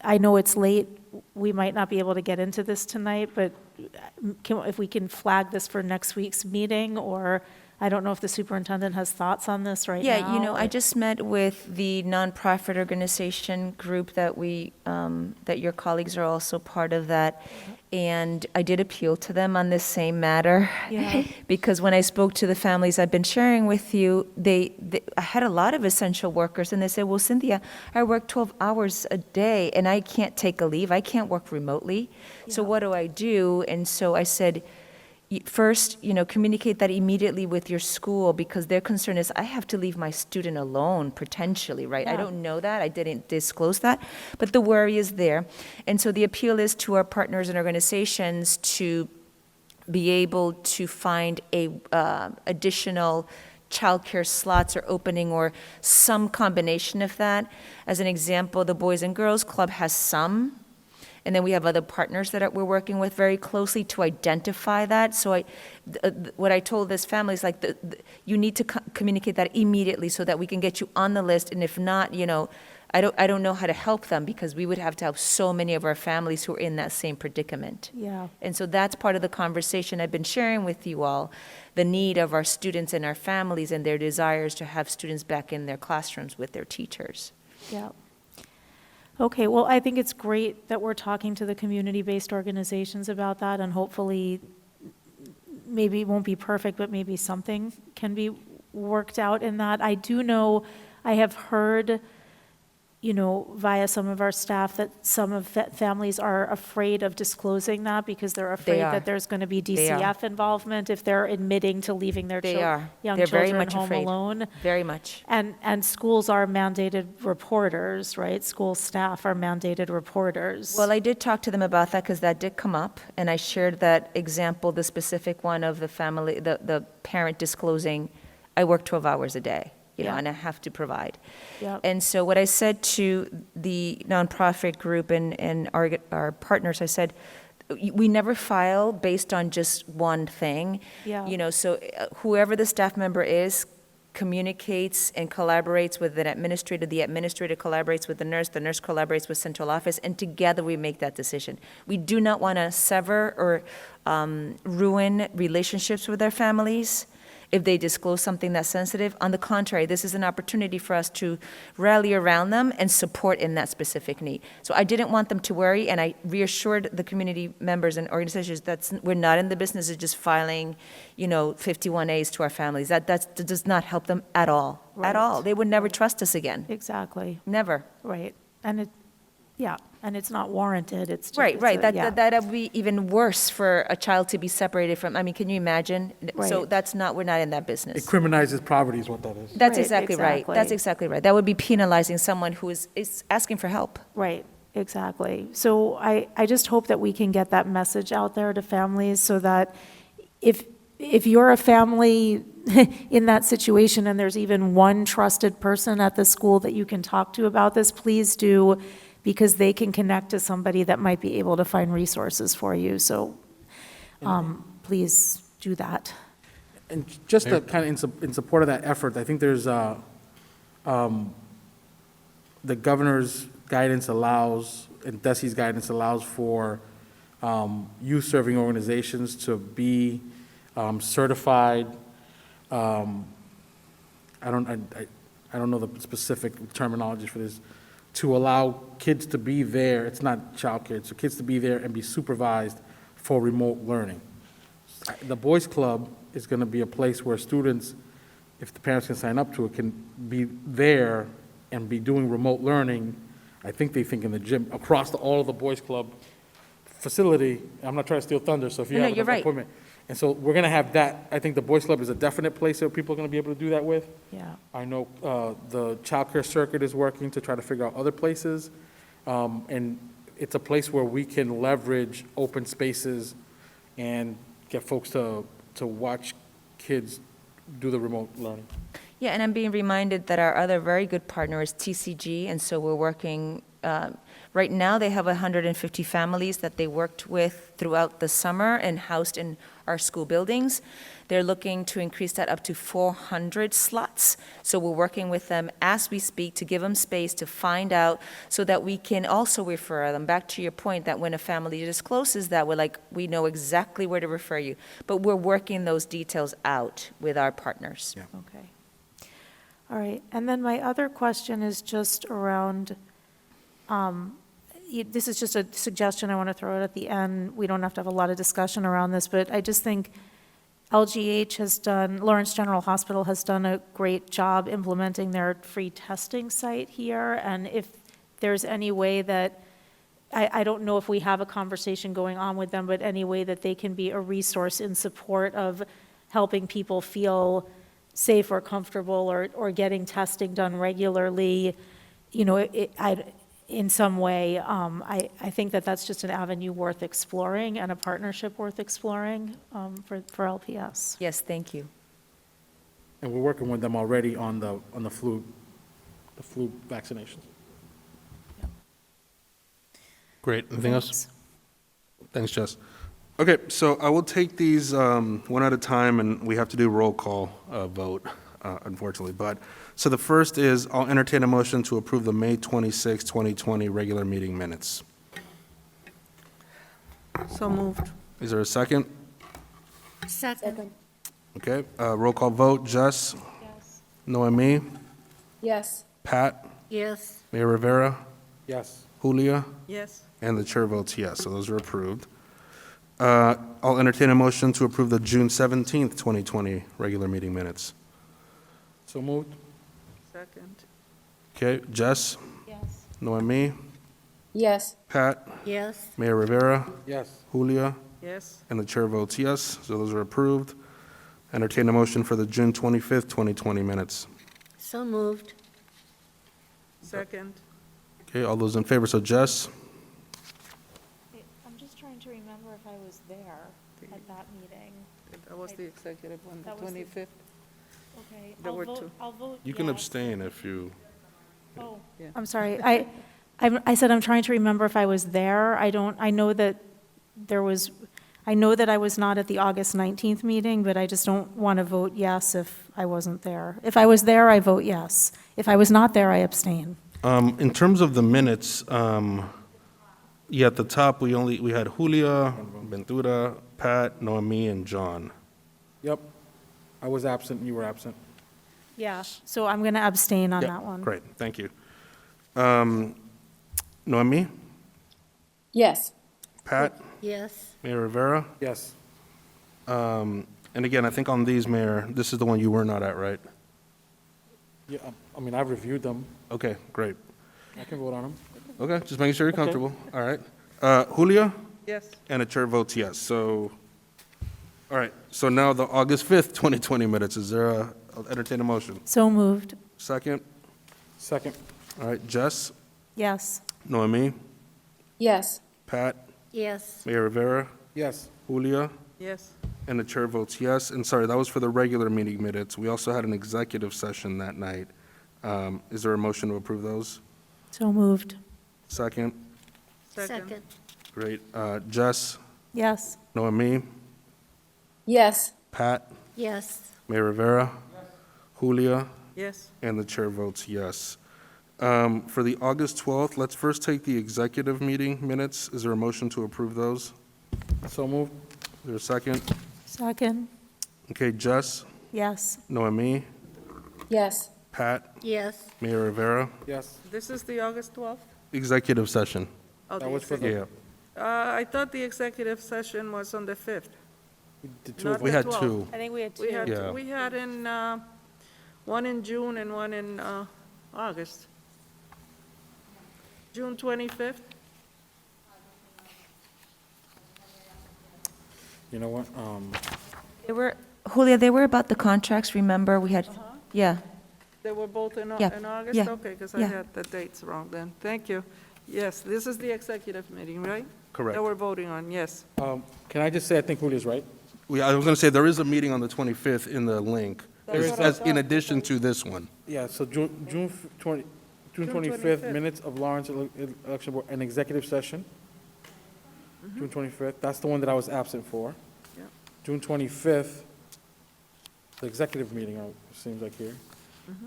I know it's late, we might not be able to get into this tonight, but if we can flag this for next week's meeting, or I don't know if the superintendent has thoughts on this right now. Yeah, I just met with the nonprofit organization group that that your colleagues are also part of that, and I did appeal to them on this same matter. Yeah. Because when I spoke to the families I've been sharing with you, I had a lot of essential workers, and they said, well, Cynthia, I work 12 hours a day, and I can't take a leave. I can't work remotely. So what do I do? And so I said, first, communicate that immediately with your school, because their concern is, I have to leave my student alone, potentially, right? I Yeah. don't know that, I didn't disclose that, but the worry is there. And so the appeal is to our partners and organizations to be able to find additional childcare slots or opening or some combination of that. As an example, the Boys and Girls Club has some, and then we have other partners that we're working with very closely to identify that. So what I told this family is like, you need to communicate that immediately so that we can get you on the list, and if not, I don't know how to help them, because we would have to help so many of our families who are in that same predicament. Yeah. And so that's part of the conversation I've been sharing with you all, the need of our students and our families and their desires to have students back in their classrooms with their teachers. Yeah. Okay, well, I think it's great that we're talking to the community-based organizations about that, and hopefully, maybe it won't be perfect, but maybe something can be worked out in that. I do know, I have heard, via some of our staff, that some of families are afraid of disclosing that because they're afraid are. that there's going to be They are. DCF involvement if they're admitting to leaving their They are. young They're very children much home afraid. alone. Very much. And schools are mandated reporters, right? School staff are mandated reporters. Well, I did talk to them about that, because that did come up, and I shared that example, the specific one of the family, the parent disclosing, I work 12 hours a day, Yeah. and I have to provide. Yep. And so what I said to the nonprofit group and our partners, I said, we never file based on just one thing. Yeah. So whoever the staff member is communicates and collaborates with an administrator, the administrator collaborates with the nurse collaborates with central office, and together we make that decision. We do not want to sever or ruin relationships with our families if they disclose something that's sensitive. On the contrary, this is an opportunity for us to rally around them and support in that specific need. So I didn't want them to worry, and I reassured the community members and organizations that we're not in the business of just filing, 51As to our families. That does not help them at all, at Right. all. They would never trust us again, Exactly, never. right. And it's not warranted, it's just. Right, it's right. yeah. That would be even worse for a child to be separated from, can you imagine? So Right. we're not in that It business. criminalizes poverty is what that is. That's Right, exactly right. exactly. That's exactly right. That would be penalizing someone who is asking for help. Right, exactly. So I just hope that we can get that message out there to families so that if you're a family in that situation and there's even one trusted person at the school that you can talk to about this, please do, because they can connect to somebody that might be able to find resources for you. So please do that. And just to kind of in support of that effort, I think there's the governor's guidance allows, and DESI's guidance allows for youth-serving organizations to be certified. I don't know the specific terminology for this, to allow kids to be there. It's not childcare, so kids to be there and be supervised for remote learning. The Boys Club is going to be a place where students, if the parents can sign up to it, can be there and be doing remote learning. I think they think in the gym, across all of the Boys Club facility. I'm not trying to steal thunder, so if you No, have you're an right. appointment. And so we're going to have that. I think the Boys Club is a definite place that people are going to be able to do that with. Yeah. I know the childcare circuit is working to try to figure out other places. And it's a place where we can leverage open spaces and get folks to watch kids do the remote learning. Yeah, and I'm being reminded that our other very good partner is TCG, and so we're working, right now they have 150 families that they worked with throughout the summer and housed in our school buildings. They're looking to increase that up to 400 slots. So we're working with them as we speak to give them space to find out so that we can also refer them. Back to your point that when a family discloses that, we know exactly where to refer you. But we're working those details out with our partners. Yeah. Okay. All right, and then my other question is just around, this is just a suggestion I want to throw out at the end. We don't have to have a lot of discussion around this, but I just think LGH has done, Lawrence General Hospital has done a great job implementing their free testing site here, and if there's any way that I don't know if we have a conversation going on with them, but any way that they can be a resource in support of helping people feel safe or comfortable or getting testing done regularly, in some way, I think that that's just an avenue worth exploring and a partnership worth exploring for LPS. Yes, thank you. And we're working with them already on the flu vaccinations. Great. Anything else? Thanks, Jess. Okay, so I will take these one at a time, and we have to do roll call vote, unfortunately. But, so the first is, I'll entertain a motion to approve the May 26, 2020 regular meeting minutes. So moved. Is there a second? Second. Okay, roll call vote, Jess? Yes. Noemi? Yes. Pat? Yes. Mayor Rivera? Yes. Julia? Yes. And the chair votes yes, so those are approved. I'll entertain a motion to approve the June 17th, 2020 regular meeting minutes. So moved? Second. Okay, Jess? Yes. Noemi? Yes. Pat? Yes. Mayor Rivera? Yes. Julia? Yes. And the chair votes yes, so those are approved. Entertain a motion for the June 25th, 2020 minutes. So moved. Second. Okay, all those in favor, so Jess? I'm just trying to remember if I was there at that meeting. That was the executive one, the That was the- 25th. Okay, There were two. I'll vote You can yes. abstain if you, Oh, Yeah. I'm sorry. I said I'm trying to remember if I was there. I know that I was not at the August 19th meeting, but I just don't want to vote yes if I wasn't there. If I was there, I vote yes. If I was not there, I abstain. in terms of the minutes, at the top, we had Julia, Ventura, Pat, Noemi, and John. Yep. I was absent, you were absent. Yeah, so I'm going to abstain on Yep, that one. Great, thank you. Noemi, Yes. Pat, Yes. Mayor Rivera, Yes. and again, I think on these, Mayor, this is the one you were not at, right? Yeah, I mean, I've reviewed them. Okay, great. I can vote on them. Okay, just making sure you're Okay. comfortable. All right. Julia, Yes. and the chair votes yes, so, all right, so now the August 5th, 2020 minutes, I'll entertain a motion. So moved. Second, Second. all right, Jess, Yes. Noemi, Yes. Pat, Yes. Mayor Rivera, Yes. Julia, Yes. and the chair votes yes. And sorry, that was for the regular meeting minutes. We also had an executive session that night. Is there a motion to approve those? So moved. Second, Second. great. Jess, Yes. Noemi, Yes. Pat, Yes. Mayor Rivera, Julia, Yes. and the chair votes yes. For the August 12th, let's first take the executive meeting minutes. Is there a motion to approve those? So moved? Is there a second? Second. Okay, Jess, Yes. Noemi, Yes. Pat, Yes. Mayor Rivera, Yes. This is the August 12th? executive session. Oh, That the was for the- executive. Yeah, I thought the executive session was on the 5th. The two Not of we the had 12th. two. I think we had two. Yeah. We had one in June and one in August. June 25th? You know what? Julia, they were about the contracts, remember? We had, yeah. They were both in Yeah, August? yeah, Okay, because I yeah. had the dates wrong then. Thank you. Yes, this is the executive meeting, right? Correct. That we're voting on, yes. Can I just say, I think Julia's right? I was going to say, there is a meeting on the 25th in the link, That's what I in thought. addition to this one. Yeah, so June 25th, 25th. minutes of Lawrence Election Board, an executive session. June 25th, that's the one that I was absent for. Yeah. June 25th, the executive meeting, it seems like here.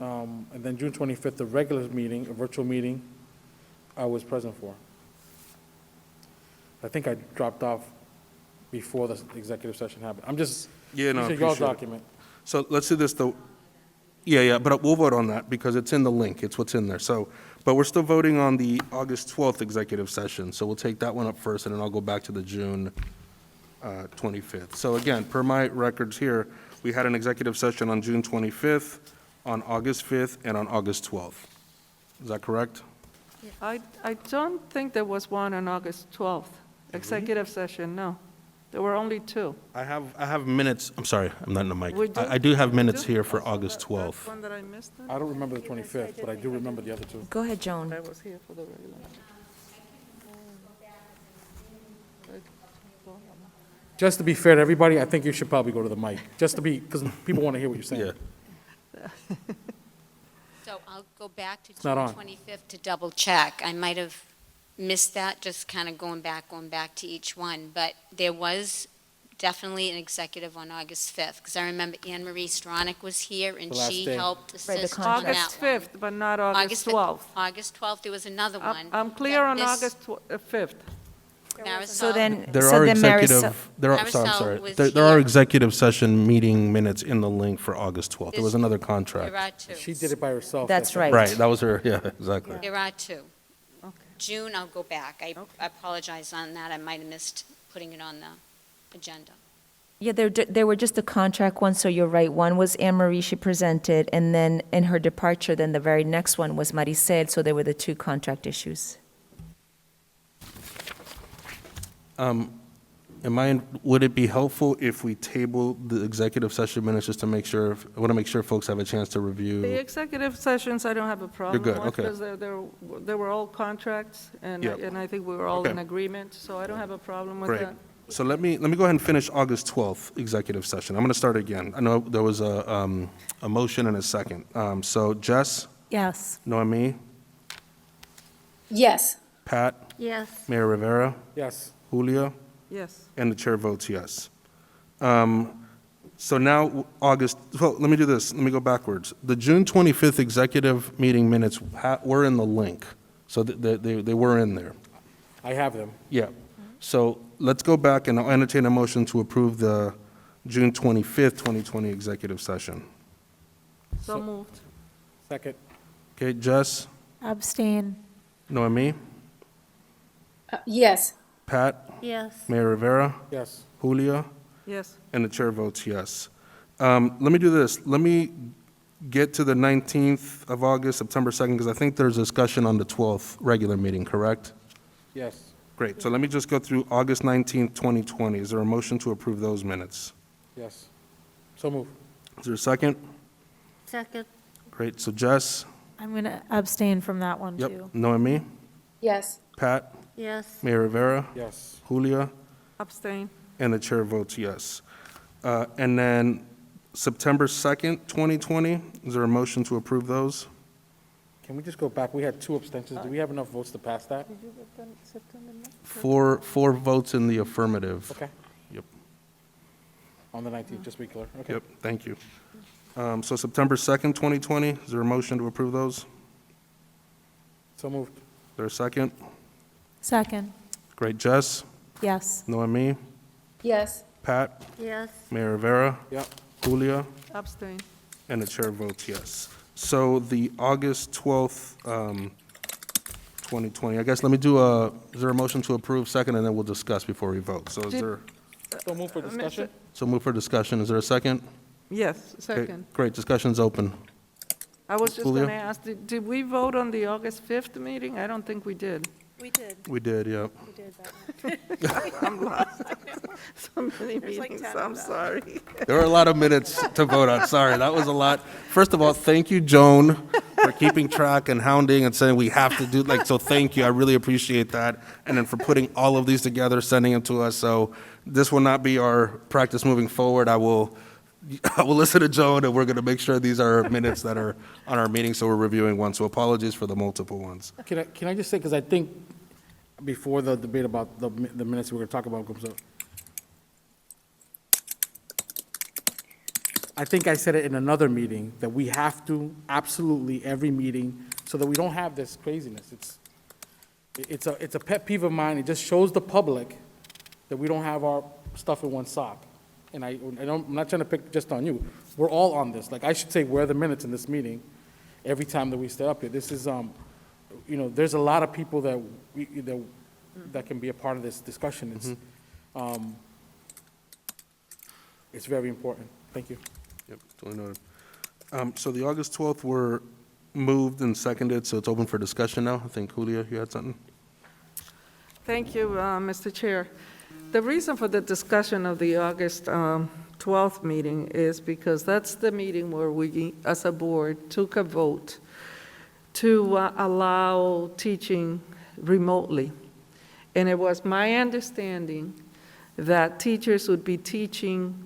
And then June 25th, the regular meeting, a virtual meeting, I was present for. I think I dropped off before the executive session happened. I'm just, Yeah, no, I these are y'all's appreciate it. document. So let's do this, though. Yeah, but we'll vote on that because it's in the link. It's what's in there. So, but we're still voting on the August 12th executive session. So we'll take that one up first, and then I'll go back to the June 25th. So again, per my records here, we had an executive session on June 25th, on August 5th, and on August 12th. Is that correct? I don't think there was one on August 12th. Executive session, no. There were only two. I have minutes, I'm sorry, I'm not in the mic. We do? I do have We minutes do? here for So August that's 12th. one that I missed then? I don't remember the 25th, but I do remember the other two. Go ahead, Joan. I was here for the regular. Just to be fair to everybody, I think you should probably go to the mic, just to be, because people want to hear what you're saying. Yeah. So I'll go back to not June on. 25th to double check. I might have missed that, just kind of going back to each one. But there was definitely an executive on August 5th, because I remember Anne Marie Stronach was here, and The last she day. helped the assist on that August one. 5th, but not August 12th. August 12th, there was another one. I'm clear that on Miss August 5th. So Marisol- then, There so are then Marisol, executive, there are, sorry, I'm Marisol sorry. was There are here. executive session meeting minutes in the link for August 12th. There was There's- another There contract. are two. She did it by herself. That's all. right. Right, that was her, yeah, exactly. There are two. Okay. June, I'll go back. I apologize on that. I might have missed putting it on the agenda. yeah, there were just the contract ones, so you're right. One was Anne Marie, she presented, and then in her departure, then the very next one was Maricel, so there were the two contract issues. Would it be helpful if we table the executive session minutes just to make sure, I want to make sure folks have a chance to The review? executive sessions, I don't have a problem good, with, okay. because they were all contracts, and Yep. and I think we were all Okay. in agreement, so I don't have a problem with Great. that. So let me go ahead and finish August 12th executive session. I'm going to start again. I know there was a motion and a second. So Jess, Yes. Noemi, Yes. Pat, Yes. Mayor Rivera, Yes. Julia, Yes. and the chair votes yes. So now, well, let me do this, let me go backwards. The June 25th executive meeting minutes were in the link, so they were in there. I have them. Yeah. So let's go back and I'll entertain a motion to approve the June 25th, 2020 executive session. So moved. Second. Okay, Jess, Abstain. Noemi, Yes. Pat, Yes. Mayor Rivera, Yes. Julia, Yes. and the chair votes yes. Let me do this. Let me get to the 19th of August, September 2nd, because I think there's discussion on the 12th regular meeting, correct? Yes. Great. So let me just go through August 19th, 2020. Is there a motion to approve those minutes? Yes. So move. Is there a second? Second. Great. So Jess? I'm going to abstain from that one, Yep. too. Noemi? Yes. Pat? Yes. Mayor Rivera? Yes. Julia? Abstain. And the chair votes yes. And then September 2nd, 2020, is there a motion to approve those? Can we just go back? We had two abstentions. Do we have enough votes to pass that? Did you get them September 9th? Four votes in the affirmative. Okay. Yep. On the 19th, just to be clear. Okay. Yep, thank you. So September 2nd, 2020, is there a motion to approve those? Is So moved. there a second? Second. Great. Jess? Yes. Noemi? Yes. Pat? Yes. Mayor Rivera? Yep. Julia? Abstain. And the chair votes yes. So the August 12th, 2020, I guess, let me do is there a motion to approve second, and then we'll discuss before we vote? So is Did- there, So move for discussion? so move for discussion, is there a second? Yes, Okay, second. Great, discussion's open. I was just Julia? going to ask, did we vote on the August 5th meeting? I don't think we did. We did. We did, yeah. We did that. I'm lost. So many There's like meetings, 10 of I'm them. sorry. There were a lot of minutes to vote on, sorry, that was a lot. First of all, thank you, Joan, for keeping track and hounding and saying we have to do, so thank you, I really appreciate that. And then for putting all of these together, sending them to us, so this will not be our practice moving forward. I will listen to Joan, and we're going to make sure these are minutes that are on our meeting, so we're reviewing one, so apologies for the multiple ones. Can I just say, because I think before the debate about the minutes we're going to talk about comes up, I think I said it in another meeting, that we have to, absolutely, every meeting, so that we don't have this craziness. It's a pet peeve of mine. It just shows the public that we don't have our stuff in one sock. And I'm not trying to pick just on you. We're all on this. Like, I should say, where are the minutes in this meeting every time that we stay up here? This is, there's a lot of people that can be a part of this discussion. It's very important. Thank you. Yep, totally noted. So the August 12th were Moved and seconded, so it's open for discussion now. I think Julia, you had something? Thank you, Mr. Chair. The reason for the discussion of the August 12th meeting is because that's the meeting where we, as a board, took a vote to allow teaching remotely. And it was my understanding that teachers would be teaching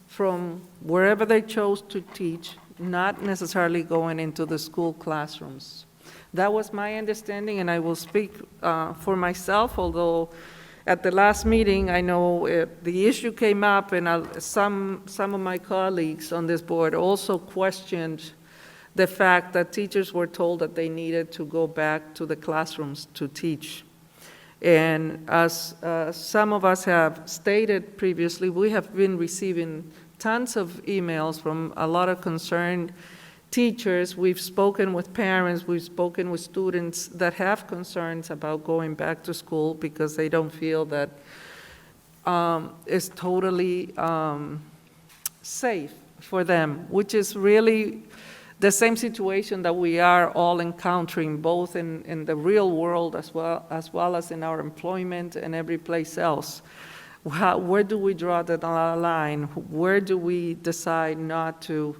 from wherever they chose to teach, not necessarily going into the school classrooms. That was my understanding, and I will speak for myself, although at the last meeting, I know the issue came up, and some of my colleagues on this board also questioned the fact that teachers were told that they needed to go back to the classrooms to teach. And as some of us have stated previously, we have been receiving tons of emails from a lot of concerned teachers. We've spoken with parents, we've spoken with students that have concerns about going back to school because they don't feel that it's totally safe for them, which is really the same situation that we are all encountering, both in the real world as well as in our employment and every place else. Where do we draw the line? Where do we decide not to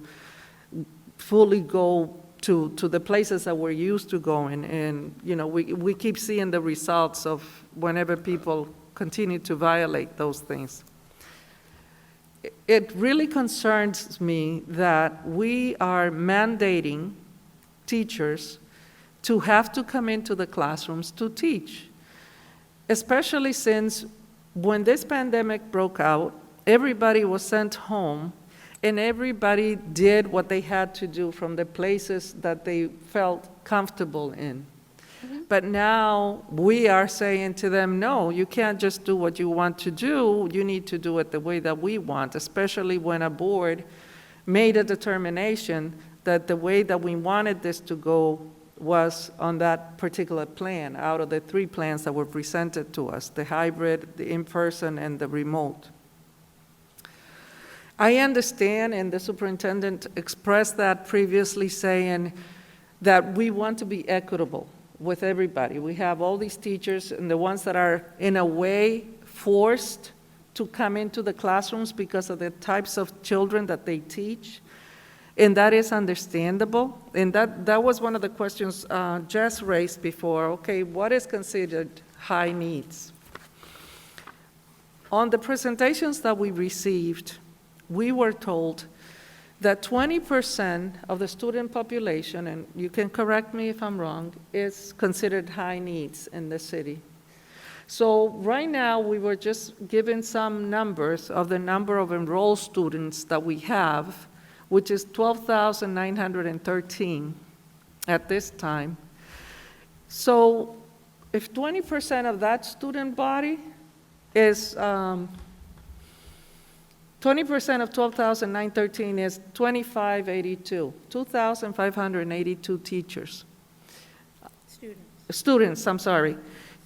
fully go to the places that we're used to going? And, you know, we keep seeing the results of whenever people continue to violate those things. It really concerns me that we are mandating teachers to have to come into the classrooms to teach, especially since when this pandemic broke out, everybody was sent home and everybody did what they had to do from the places that they felt comfortable in. But now we are saying to them, no, you can't just do what you want to do. You need to do it the way that we want, especially when a board made a determination that the way that we wanted this to go was on that particular plan, out of the 3 plans that were presented to us, the hybrid, the in-person, and the remote. I understand, and the superintendent expressed that previously, saying that we want to be equitable with everybody. We have all these teachers, and the ones that are in a way forced to come into the classrooms because of the types of children that they teach, and that is understandable. And that was one of the questions Jess raised before. Okay, what is considered high needs? On the presentations that we received, we were told that 20% of the student population, and you can correct me if I'm wrong, is considered high needs in the city. So right now, we were just given some numbers of the number of enrolled students that we have, which is 12,913 at this time. So if 20% of that student body is 20% of 12,913 is 2,582, 2,582 teachers. Students, I'm sorry.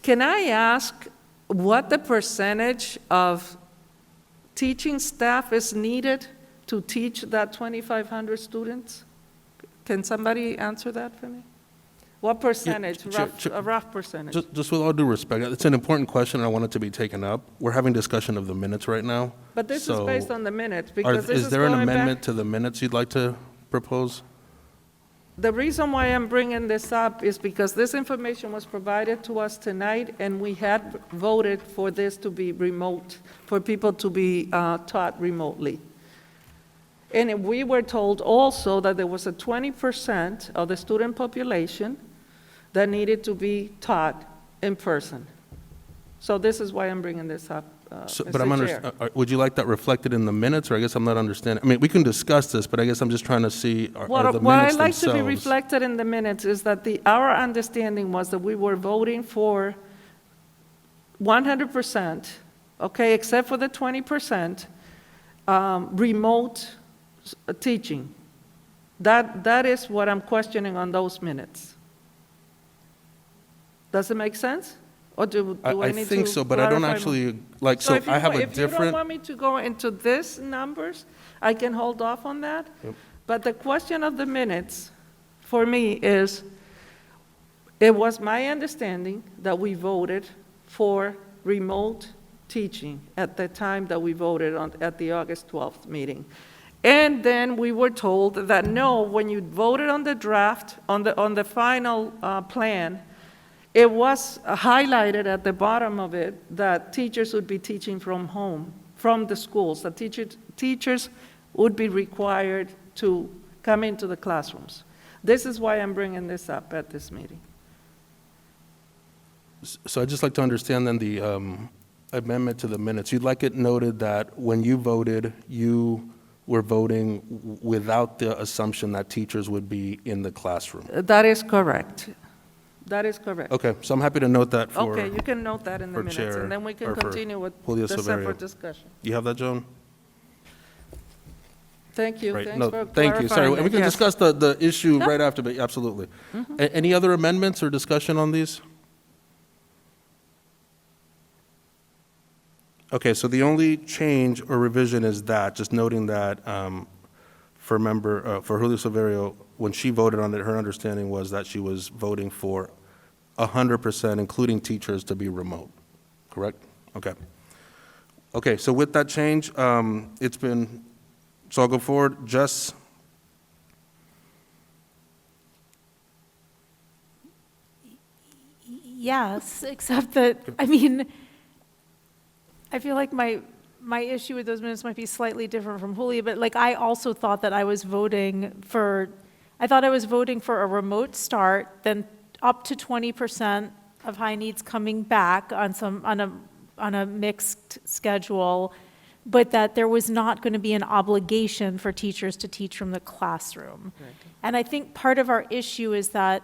Can I ask what the percentage of teaching staff is needed to teach that 2,500 students? Can somebody answer that for me? What percentage, a rough percentage? Just with all due respect, it's an important question, and I want it to be taken up. We're having discussion of the minutes right now. But this is so based on the minutes, because this is there an going back- amendment to the minutes you'd like to propose? The reason why I'm bringing this up is because this information was provided to us tonight, and we had voted for this to be remote, for people to be taught remotely. And we were told also that there was a 20% of the student population that needed to be taught in person. So this is why I'm bringing this up, But Mr. Chair. would you like that reflected in the minutes, or I guess I'm not understanding? I mean, we can discuss this, but I guess I'm just trying to see, are the What minutes I'd like to be themselves- reflected in the minutes is that our understanding was that we were voting for 100%, okay, except for the 20%, remote teaching. That is what I'm questioning on those minutes. Does it make sense? Or do I I need to think so, but I don't clarify more? actually, like, so if you I have a If you don't different, want me to go into this numbers, I can hold off on that. Yep. But the question of the minutes for me is, it was my understanding that we voted for remote teaching at the time that we voted at the August 12th meeting. And then we were told that no, when you voted on the draft, on the final plan, it was highlighted at the bottom of it that teachers would be teaching from home, from the schools, that teachers would be required to come into the classrooms. This is why I'm bringing this up at this meeting. So I'd just like to understand then the amendment to the minutes. You'd like it noted that when you voted, you were voting without the assumption that teachers would be in the classroom. That is correct. That is correct. Okay, so I'm happy to note that for. Okay, you can note that in the for minutes, Chair- and then we can or for continue with Julio the Severio. separate discussion. You have that, Joan? Thank you, Right. thanks No, for thank you. Sorry, clarifying we that, can yes. discuss the issue right after, but absolutely. Any other amendments or discussion on these? Okay, so the only change or revision is that, just noting that for Julio Severio, when she voted on it, her understanding was that she was voting for 100%, including teachers, to be remote, correct? Okay. Okay, so with that change, so I'll go forward. Jess? Yes, except that, I mean, I feel like my issue with those minutes might be slightly different from Julia, but like, I also thought that I was voting for a remote start, then up to 20% of high needs coming back on a mixed schedule, but that there was not going to be an obligation for teachers to teach from the classroom. Right. And I think part of our issue is that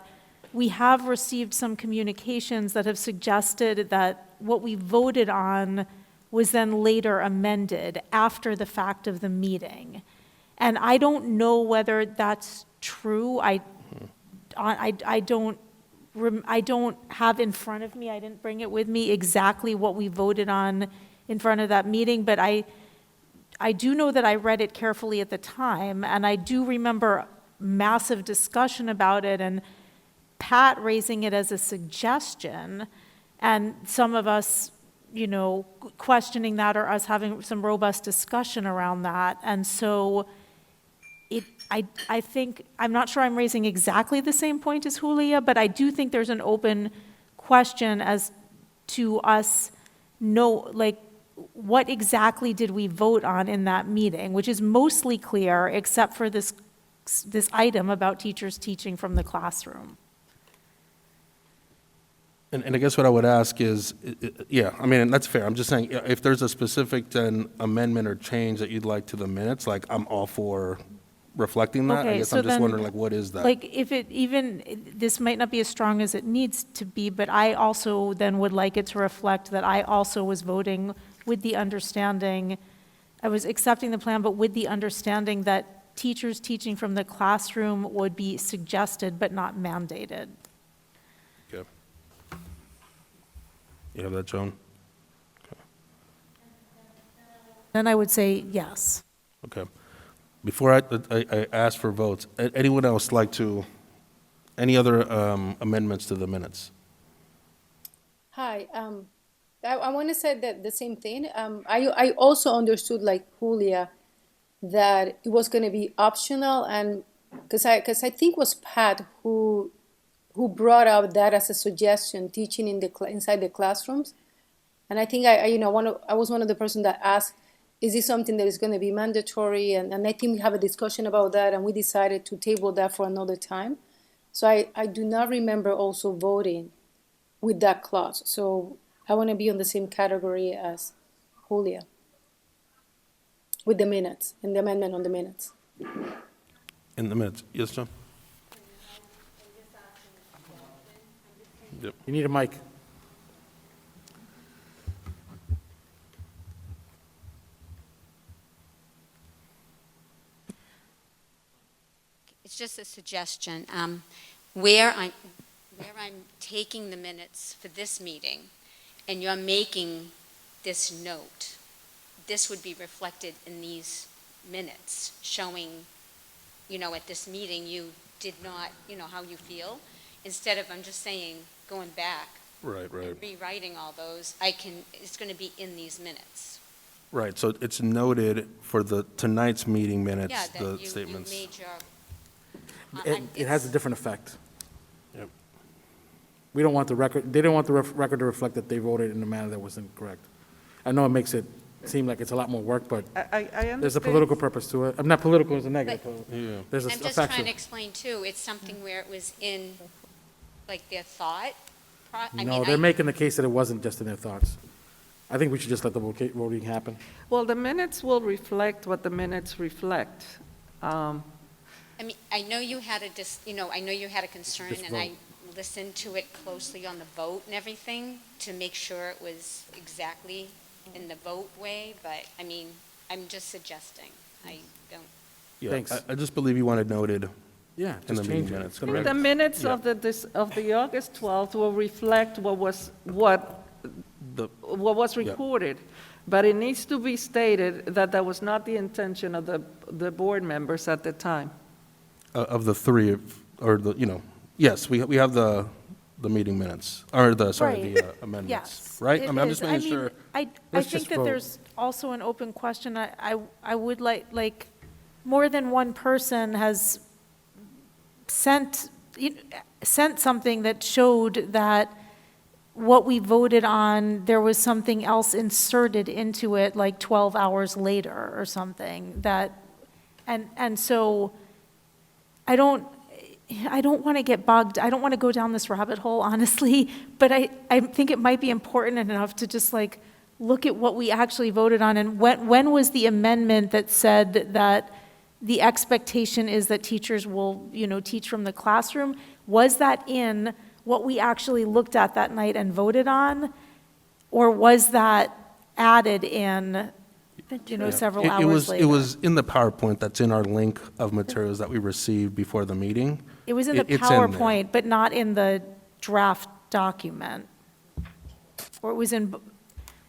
we have received some communications that have suggested that what we voted on was then later amended after the fact of the meeting. And I don't know whether that's true. I don't have in front of me, I didn't bring it with me, exactly what we voted on in front of that meeting, but I do know that I read it carefully at the time, and I do remember massive discussion about it, and Pat raising it as a suggestion, and some of us, questioning that, or us having some robust discussion around that. And so I think, I'm not sure I'm raising exactly the same point as Julia, but I do think there's an open question as to us what exactly did we vote on in that meeting, which is mostly clear except for this item about teachers teaching from the classroom. And I guess what I would ask is, yeah, I mean, that's fair. I'm just saying, if there's a specific then amendment or change that you'd like to the minutes, like, I'm all for reflecting that. I Okay, guess so I'm just then, wondering, like, what is that? Like, if it even, this might not be as strong as it needs to be, but I also then would like it to reflect that I also was voting with the understanding, I was accepting the plan, but with the understanding that teachers teaching from the classroom would be suggested but not mandated. Okay. You have that, Joan? Then I would say yes. Okay. Before I ask for votes, anyone else like to, any other amendments to the minutes? Hi, I want to say that the same thing. I also understood, like Julia, that it was going to be optional, and because I think it was Pat who brought out that as a suggestion, teaching inside the classrooms, and I think I was one of the person that asked, is this something that is going to be mandatory? And I think we have a discussion about that, and we decided to table that for another time. So I do not remember also voting with that clause. So I want to be on the same category as Julia with the minutes and the amendment on the minutes. In the minutes. Yes, John? Yep. You need a mic. It's just a suggestion. Where I'm taking the minutes for this meeting, and you're making this note, this would be reflected in these minutes, showing, at this meeting, you did not, how you feel, instead of, I'm just saying, going back Right, right. and rewriting all those, it's going to be in these minutes. Right, so it's noted for tonight's meeting Yeah, minutes, that the you statements. made your. It has a different effect. Yep. We don't want the record, they didn't want the record to reflect that they voted in a manner that was incorrect. I know it makes it seem like it's a lot more work, but I understand. there's a political purpose to it. I'm not political, it's a negative. Yeah. There's a I'm just trying factual. to explain too, it's something where it was in, like, their thought. No, they're making the case that it wasn't just in their thoughts. I think we should just let the voting happen. Well, the minutes will reflect what the minutes reflect. I know you had I know you had a concern, Just and I vote. listened to it closely on the vote and everything to make sure it was exactly in the vote way, but, I'm just suggesting. I don't, Yeah, Thanks. I just believe you want it noted Yeah, in the just meeting change it. minutes. It's gonna correct? the minutes Yeah. of the August 12th will reflect what was Yeah. recorded, but it needs to be stated that that was not the intention of the board members at the time. Of the three, yes, we have the meeting minutes, or the amendments, Yes. right? it I'm is. just making sure. I Let's think just that vote. there's also an open question. I would like, more than one person has sent something that showed that what we voted on, there was something else inserted into it like 12 hours later or something and so I don't want to get bugged. I don't want to go down this rabbit hole, honestly, but I think it might be important enough to just like look at what we actually voted on and when was the amendment that said that the expectation is that teachers will, teach from the classroom? Was that in what we actually looked at that night and voted on? Or was that added in, several It hours was, later? it was in the PowerPoint that's in our link of materials that we received before the meeting. It was in the It's in there. PowerPoint, but not in the draft document? Or it was in,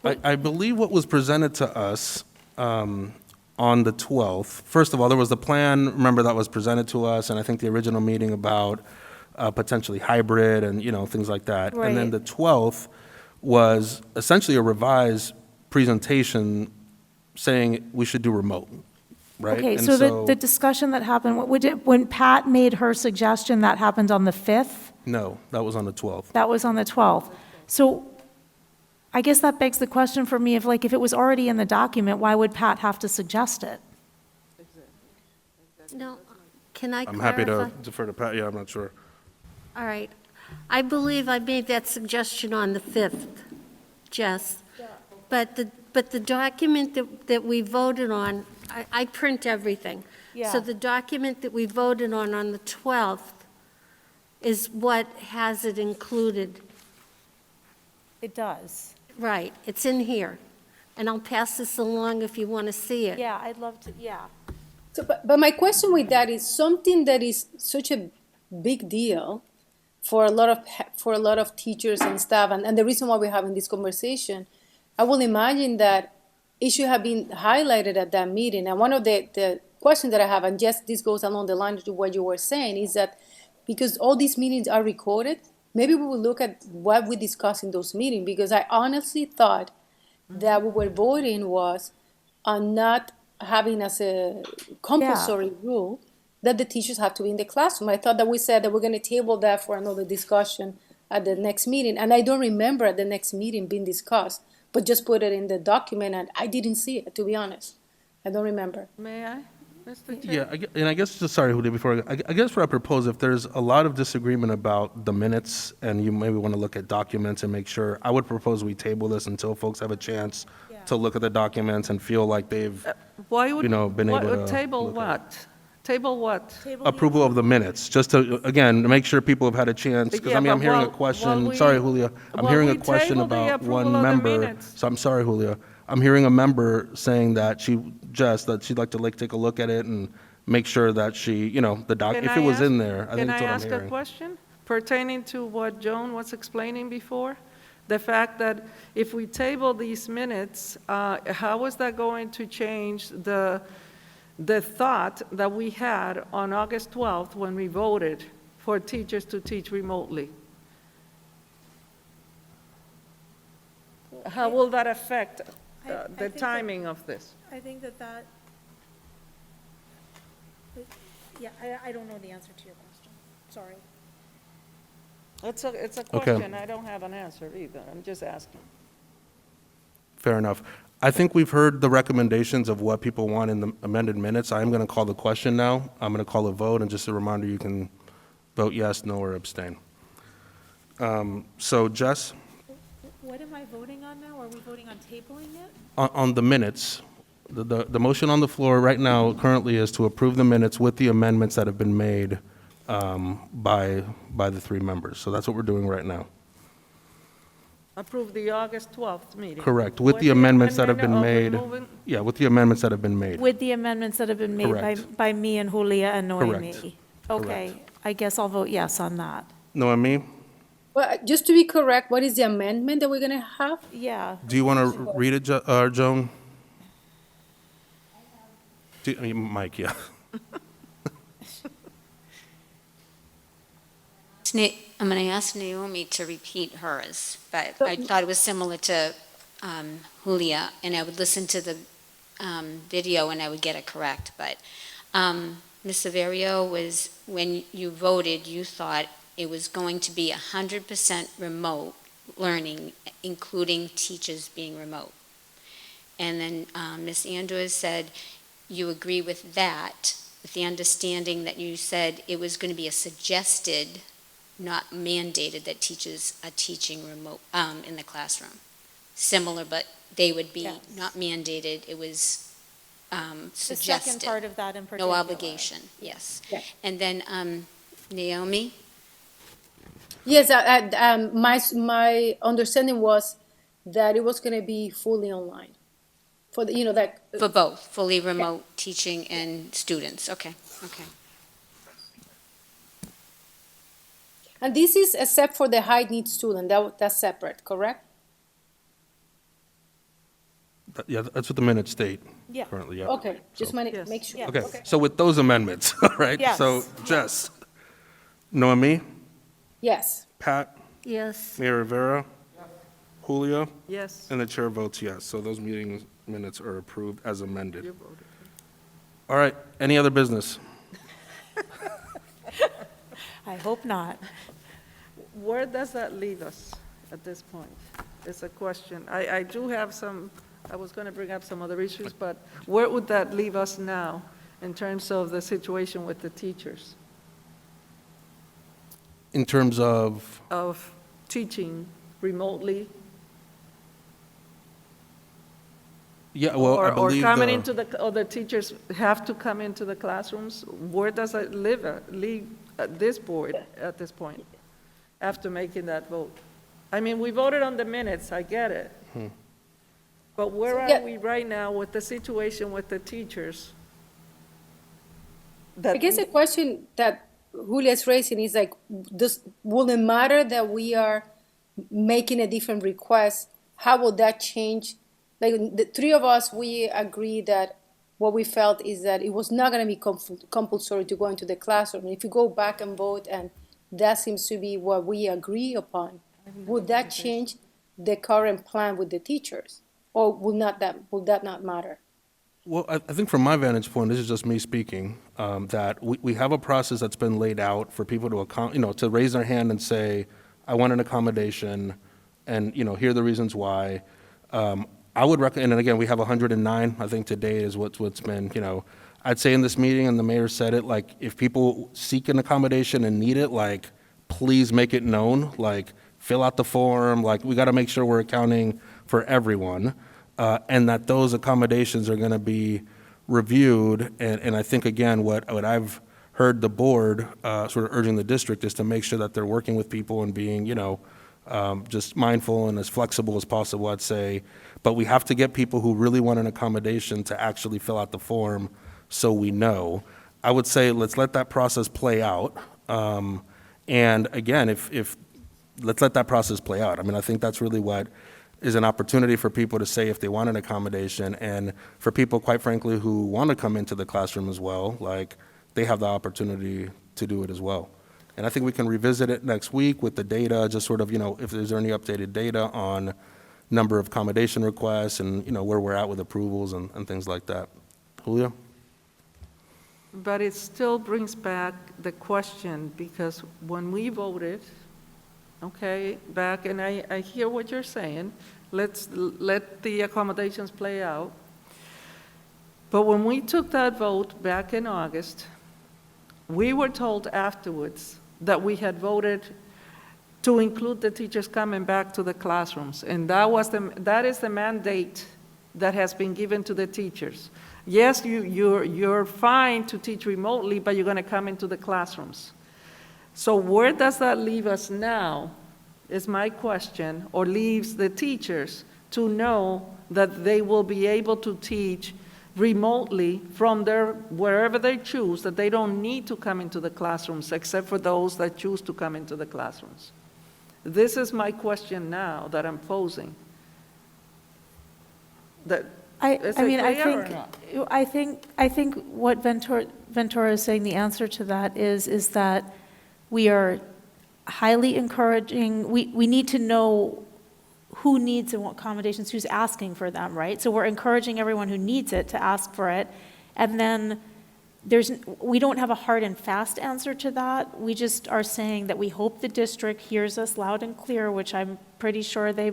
I believe what was presented to us on the 12th, first of all, there was the plan, remember, that was presented to us, and I think the original meeting about potentially hybrid and, things like that. And then Right. the 12th was essentially a revised presentation saying we should do remote, right? okay, And so the discussion that happened, when Pat made her suggestion, that happened on the 5th? No, that was on the 12th. That was on the 12th. So I guess that begs the question for me, if it was already in the document, why would Pat have to suggest it? No, can I I'm clarify? happy to defer to Pat, yeah, I'm not sure. All right. I believe I made that suggestion on the 5th, Jess. But the document that we voted on, I print everything. Yeah. So the document that we voted on the 12th is what has it included. It does. Right, it's in here. And I'll pass this along if you want to see it. Yeah, I'd love to, yeah. So, but my question with that is something that is such a big deal for a lot of teachers and staff, and the reason why we're having this conversation, I will imagine that it should have been highlighted at that meeting. And one of the questions that I have, and just this goes along the lines to what you were saying, is that because all these meetings are recorded, maybe we will look at what we discussed in those meetings, because I honestly thought that we were voting was on not having as a compulsory rule that the teachers have to be in the classroom. I thought that we said that we're going to table that for another discussion at the next meeting. And I don't remember at the next meeting being discussed, but just put it in the document, and I didn't see it, to be honest. I don't remember. May I, Mr. Chair? Yeah, and I guess, just sorry, Julia, before, I guess what I propose, if there's a lot of disagreement about the minutes, and you maybe want to look at documents and make sure, I would propose we table this until folks have a chance to look at the documents and feel like they've Why would, been able to table look at what? Table what? approval of the minutes, just to, again, to make sure people have had a chance, because Yeah, I'm but hearing a while question, we- sorry, Julia, I'm while hearing a we question table the about approval one of the member. minutes. So I'm sorry, Julia, I'm hearing a member saying that that she'd like to take a look at it and make sure that she, if it was in there, I think that's what I'm Can I ask a hearing. question pertaining to what Joan was explaining before? The fact that if we table these minutes, how is that going to change the thought that we had on August 12th when we voted for teachers to teach remotely. How will that affect I the think that- timing of this? I think that, yeah, I don't know the answer to your question, sorry. It's a Okay. question, I don't have an answer either, I'm just asking. Fair enough. I think we've heard the recommendations of what people want in the amended minutes. I am going to call the question now. I'm going to call a vote, and just a reminder, you can vote yes, no, or abstain. So Jess, What am I voting on now? Are we voting on tabling it? on the minutes, the motion on the floor right now currently is to approve the minutes with the amendments that have been made by the three members. So that's what we're doing right now. Approve the August 12th meeting. Correct, with the amendments that have been amendment made. of removing- Yeah, with the amendments that have been made. With the amendments that have been made Correct. by me and Julia and Noemi. Correct. Okay, I guess I'll vote yes on that. Noemi, Well, just to be correct, what is the amendment that we're gonna have? Yeah, do you want to read it, Joan? I mean, Mike, yeah. I'm going to ask Naomi to repeat hers, but I thought it was similar to Julia, and I would listen to the video and I would get it correct. But Ms. Severio was, when you voted, you thought it was going to be 100% remote learning, including teachers being remote. And then Ms. Andrews said you agree with that, with the understanding that you said it was going to be a suggested, not mandated, that teachers are teaching remote in the classroom. Similar, but they would be Yes. not mandated, it was the suggested. second part of that in particular. No obligation, yes. Yeah. And then Naomi? Yes, my understanding was that it was gonna be fully online. For the, that, For both, fully remote teaching and students, okay, okay. and this is except for the high need student, that's separate, correct? Yeah, that's what the minutes state Yeah. currently, yeah. Okay, just So- want to Yes. make sure. Yeah. Okay, so with those amendments, all right? Yes. So Jess, Noemi, Yes. Pat, Yes. Mayor Rivera, Julia, Yes, and the chair votes yes. So those meeting minutes are approved as amended. you voted. All right, any other business? I hope not. Where does that leave us at this point? It's a question. I do have some, I was going to bring up some other issues, but where would that leave us now in terms of the situation with the teachers, In terms of, of teaching remotely? yeah, well, I Or believe coming the- into or the teachers have to come into the classrooms? Where does it leave this board at this point, after making that vote? I mean, we voted on the minutes, I get it. But where Yeah. are we right now with the situation with the teachers? I guess the question that Julia's raising is like, will it matter that we are making a different request? How will that change? Like the three of us, we agree that what we felt is that it was not going to be compulsory to go into the classroom. If you go back and vote, and that seems to be what we agree upon, would that change the current plan with the teachers, or will that not matter? Well, I think from my vantage point, this is just me speaking, that we have a process that's been laid out for people to to raise their hand and say, I want an accommodation, and, here are the reasons why. I would recommend, and again, we have 109, I think today is what's been, I'd say in this meeting, and the mayor said it, like, if people seek an accommodation and need it, like, please make it known, like, fill out the form, like, we got to make sure we're accounting for everyone, and that those accommodations are going to be reviewed, and I think, again, what I've heard the board sort of urging the district is to make sure that they're working with people and being, just mindful and as flexible as possible, I'd say. But we have to get people who really want an accommodation to actually fill out the form so we know. I would say let's let that process play out. And again, if let's let that process play out. I mean, I think that's really what is an opportunity for people to say if they want an accommodation, and for people, quite frankly, who want to come into the classroom as well, like, they have the opportunity to do it as well. And I think we can revisit it next week with the data, just sort of, if there's any updated data on number of accommodation requests and, where we're at with approvals and things like that. Julio? But it still brings back the question, because when we voted, okay, back, and I hear what you're saying, let the accommodations play out. But when we took that vote back in August, we were told afterwards that we had voted to include the teachers coming back to the classrooms, and that is the mandate that has been given to the teachers. Yes, you're fine to teach remotely, but you're going to come into the classrooms. So where does that leave us now, is my question, or leaves the teachers to know that they will be able to teach remotely from wherever they choose, that they don't need to come into the classrooms, except for those that choose to come into the classrooms? This is my question now that I'm posing. I think what Ventura is saying, the answer to that is that we are highly encouraging, we need to know who needs accommodations, who's asking for them, right? So we're encouraging everyone who needs it to ask for it. And then we don't have a hard and fast answer to that. We just are saying that we hope the district hears us loud and clear, which I'm pretty sure they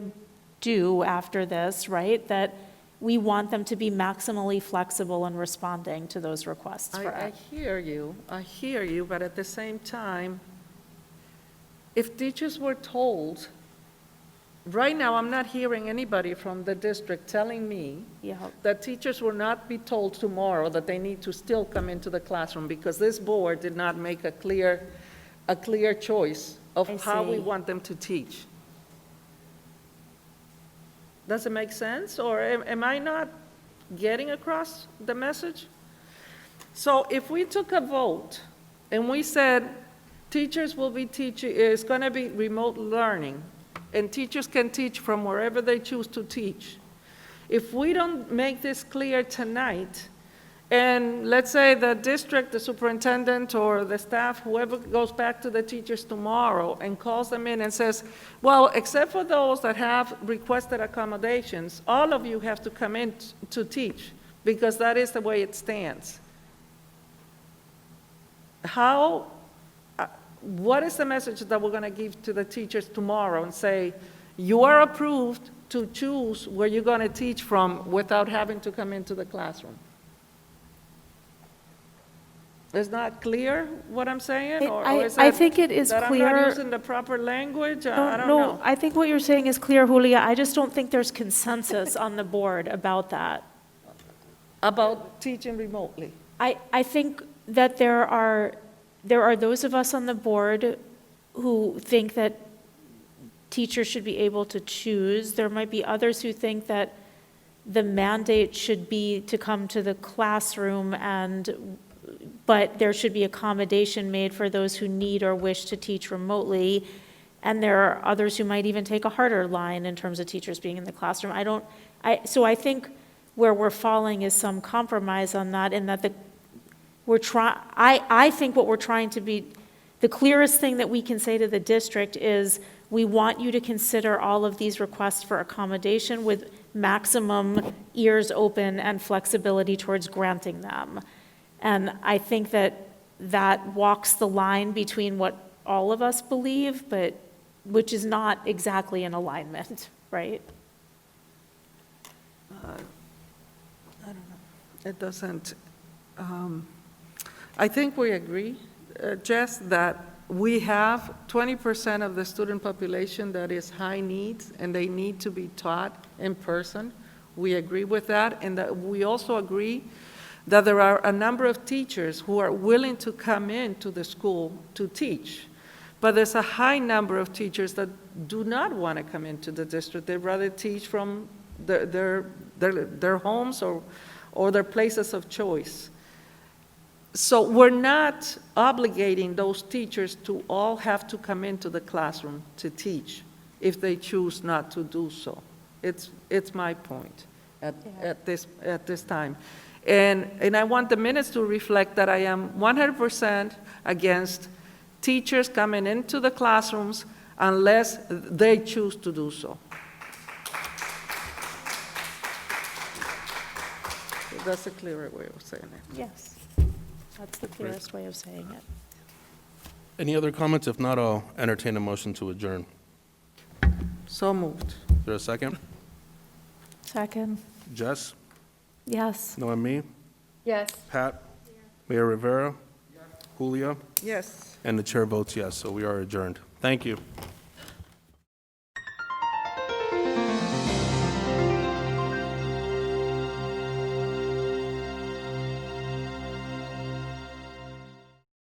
do after this, right? That we want them to be maximally flexible in responding to those requests for I it. hear you, but at the same time, if teachers were told, right now, I'm not hearing anybody from the district telling me Yeah. that teachers will not be told tomorrow that they need to still come into the classroom, because this board did not make a clear choice of I how we see. want them to teach. Does it make sense, or am I not getting across the message? So if we took a vote and we said teachers will be teaching, it's going to be remote learning, and teachers can teach from wherever they choose to teach. If we don't make this clear tonight, and let's say the district, the superintendent, or the staff, whoever goes back to the teachers tomorrow and calls them in and says, well, except for those that have requested accommodations, all of you have to come in to teach, because that is the way it stands. What is the message that we're going to give to the teachers tomorrow and say, you are approved to choose where you're going to teach from without having to come into the classroom? Is not clear what I'm saying? Or is I it think it is that clear. I'm not using the proper language? I don't know. I think what you're saying is clear, Julia. I just don't think there's consensus on the board about that. About teaching remotely. I think that there are those of us on the board who think that teachers should be able to choose. There might be others who think that the mandate should be to come to the classroom, but there should be accommodation made for those who need or wish to teach remotely. And there are others who might even take a harder line in terms of teachers being in the classroom. So I think where we're falling is some compromise on that, in that I think what we're trying to be, the clearest thing that we can say to the district is, we want you to consider all of these requests for accommodation with maximum ears open and flexibility towards granting them. And I think that walks the line between what all of us believe, but which is not exactly in alignment, right? I don't know. It doesn't. I think we agree, Jess, that we have 20% of the student population that is high needs, and they need to be taught in person. We agree with that, and that we also agree that there are a number of teachers who are willing to come into the school to teach. But there's a high number of teachers that do not want to come into the district. They'd rather teach from their homes or their places of choice. So we're not obligating those teachers to all have to come into the classroom to teach if they choose not to do so. It's my point at this time. And I want the minutes to reflect that I am 100% against teachers coming into the classrooms unless they choose to do so. That's a clearer way of saying it. Yes, that's the clearest way of saying it. Any other comments? If not, I'll entertain a motion to adjourn. So moved. Is there a second? Second, Jess? yes. Noemi? Yes. Pat? Mayor Rivera? Julia? Yes. And the chair votes yes, so we are adjourned. Thank you.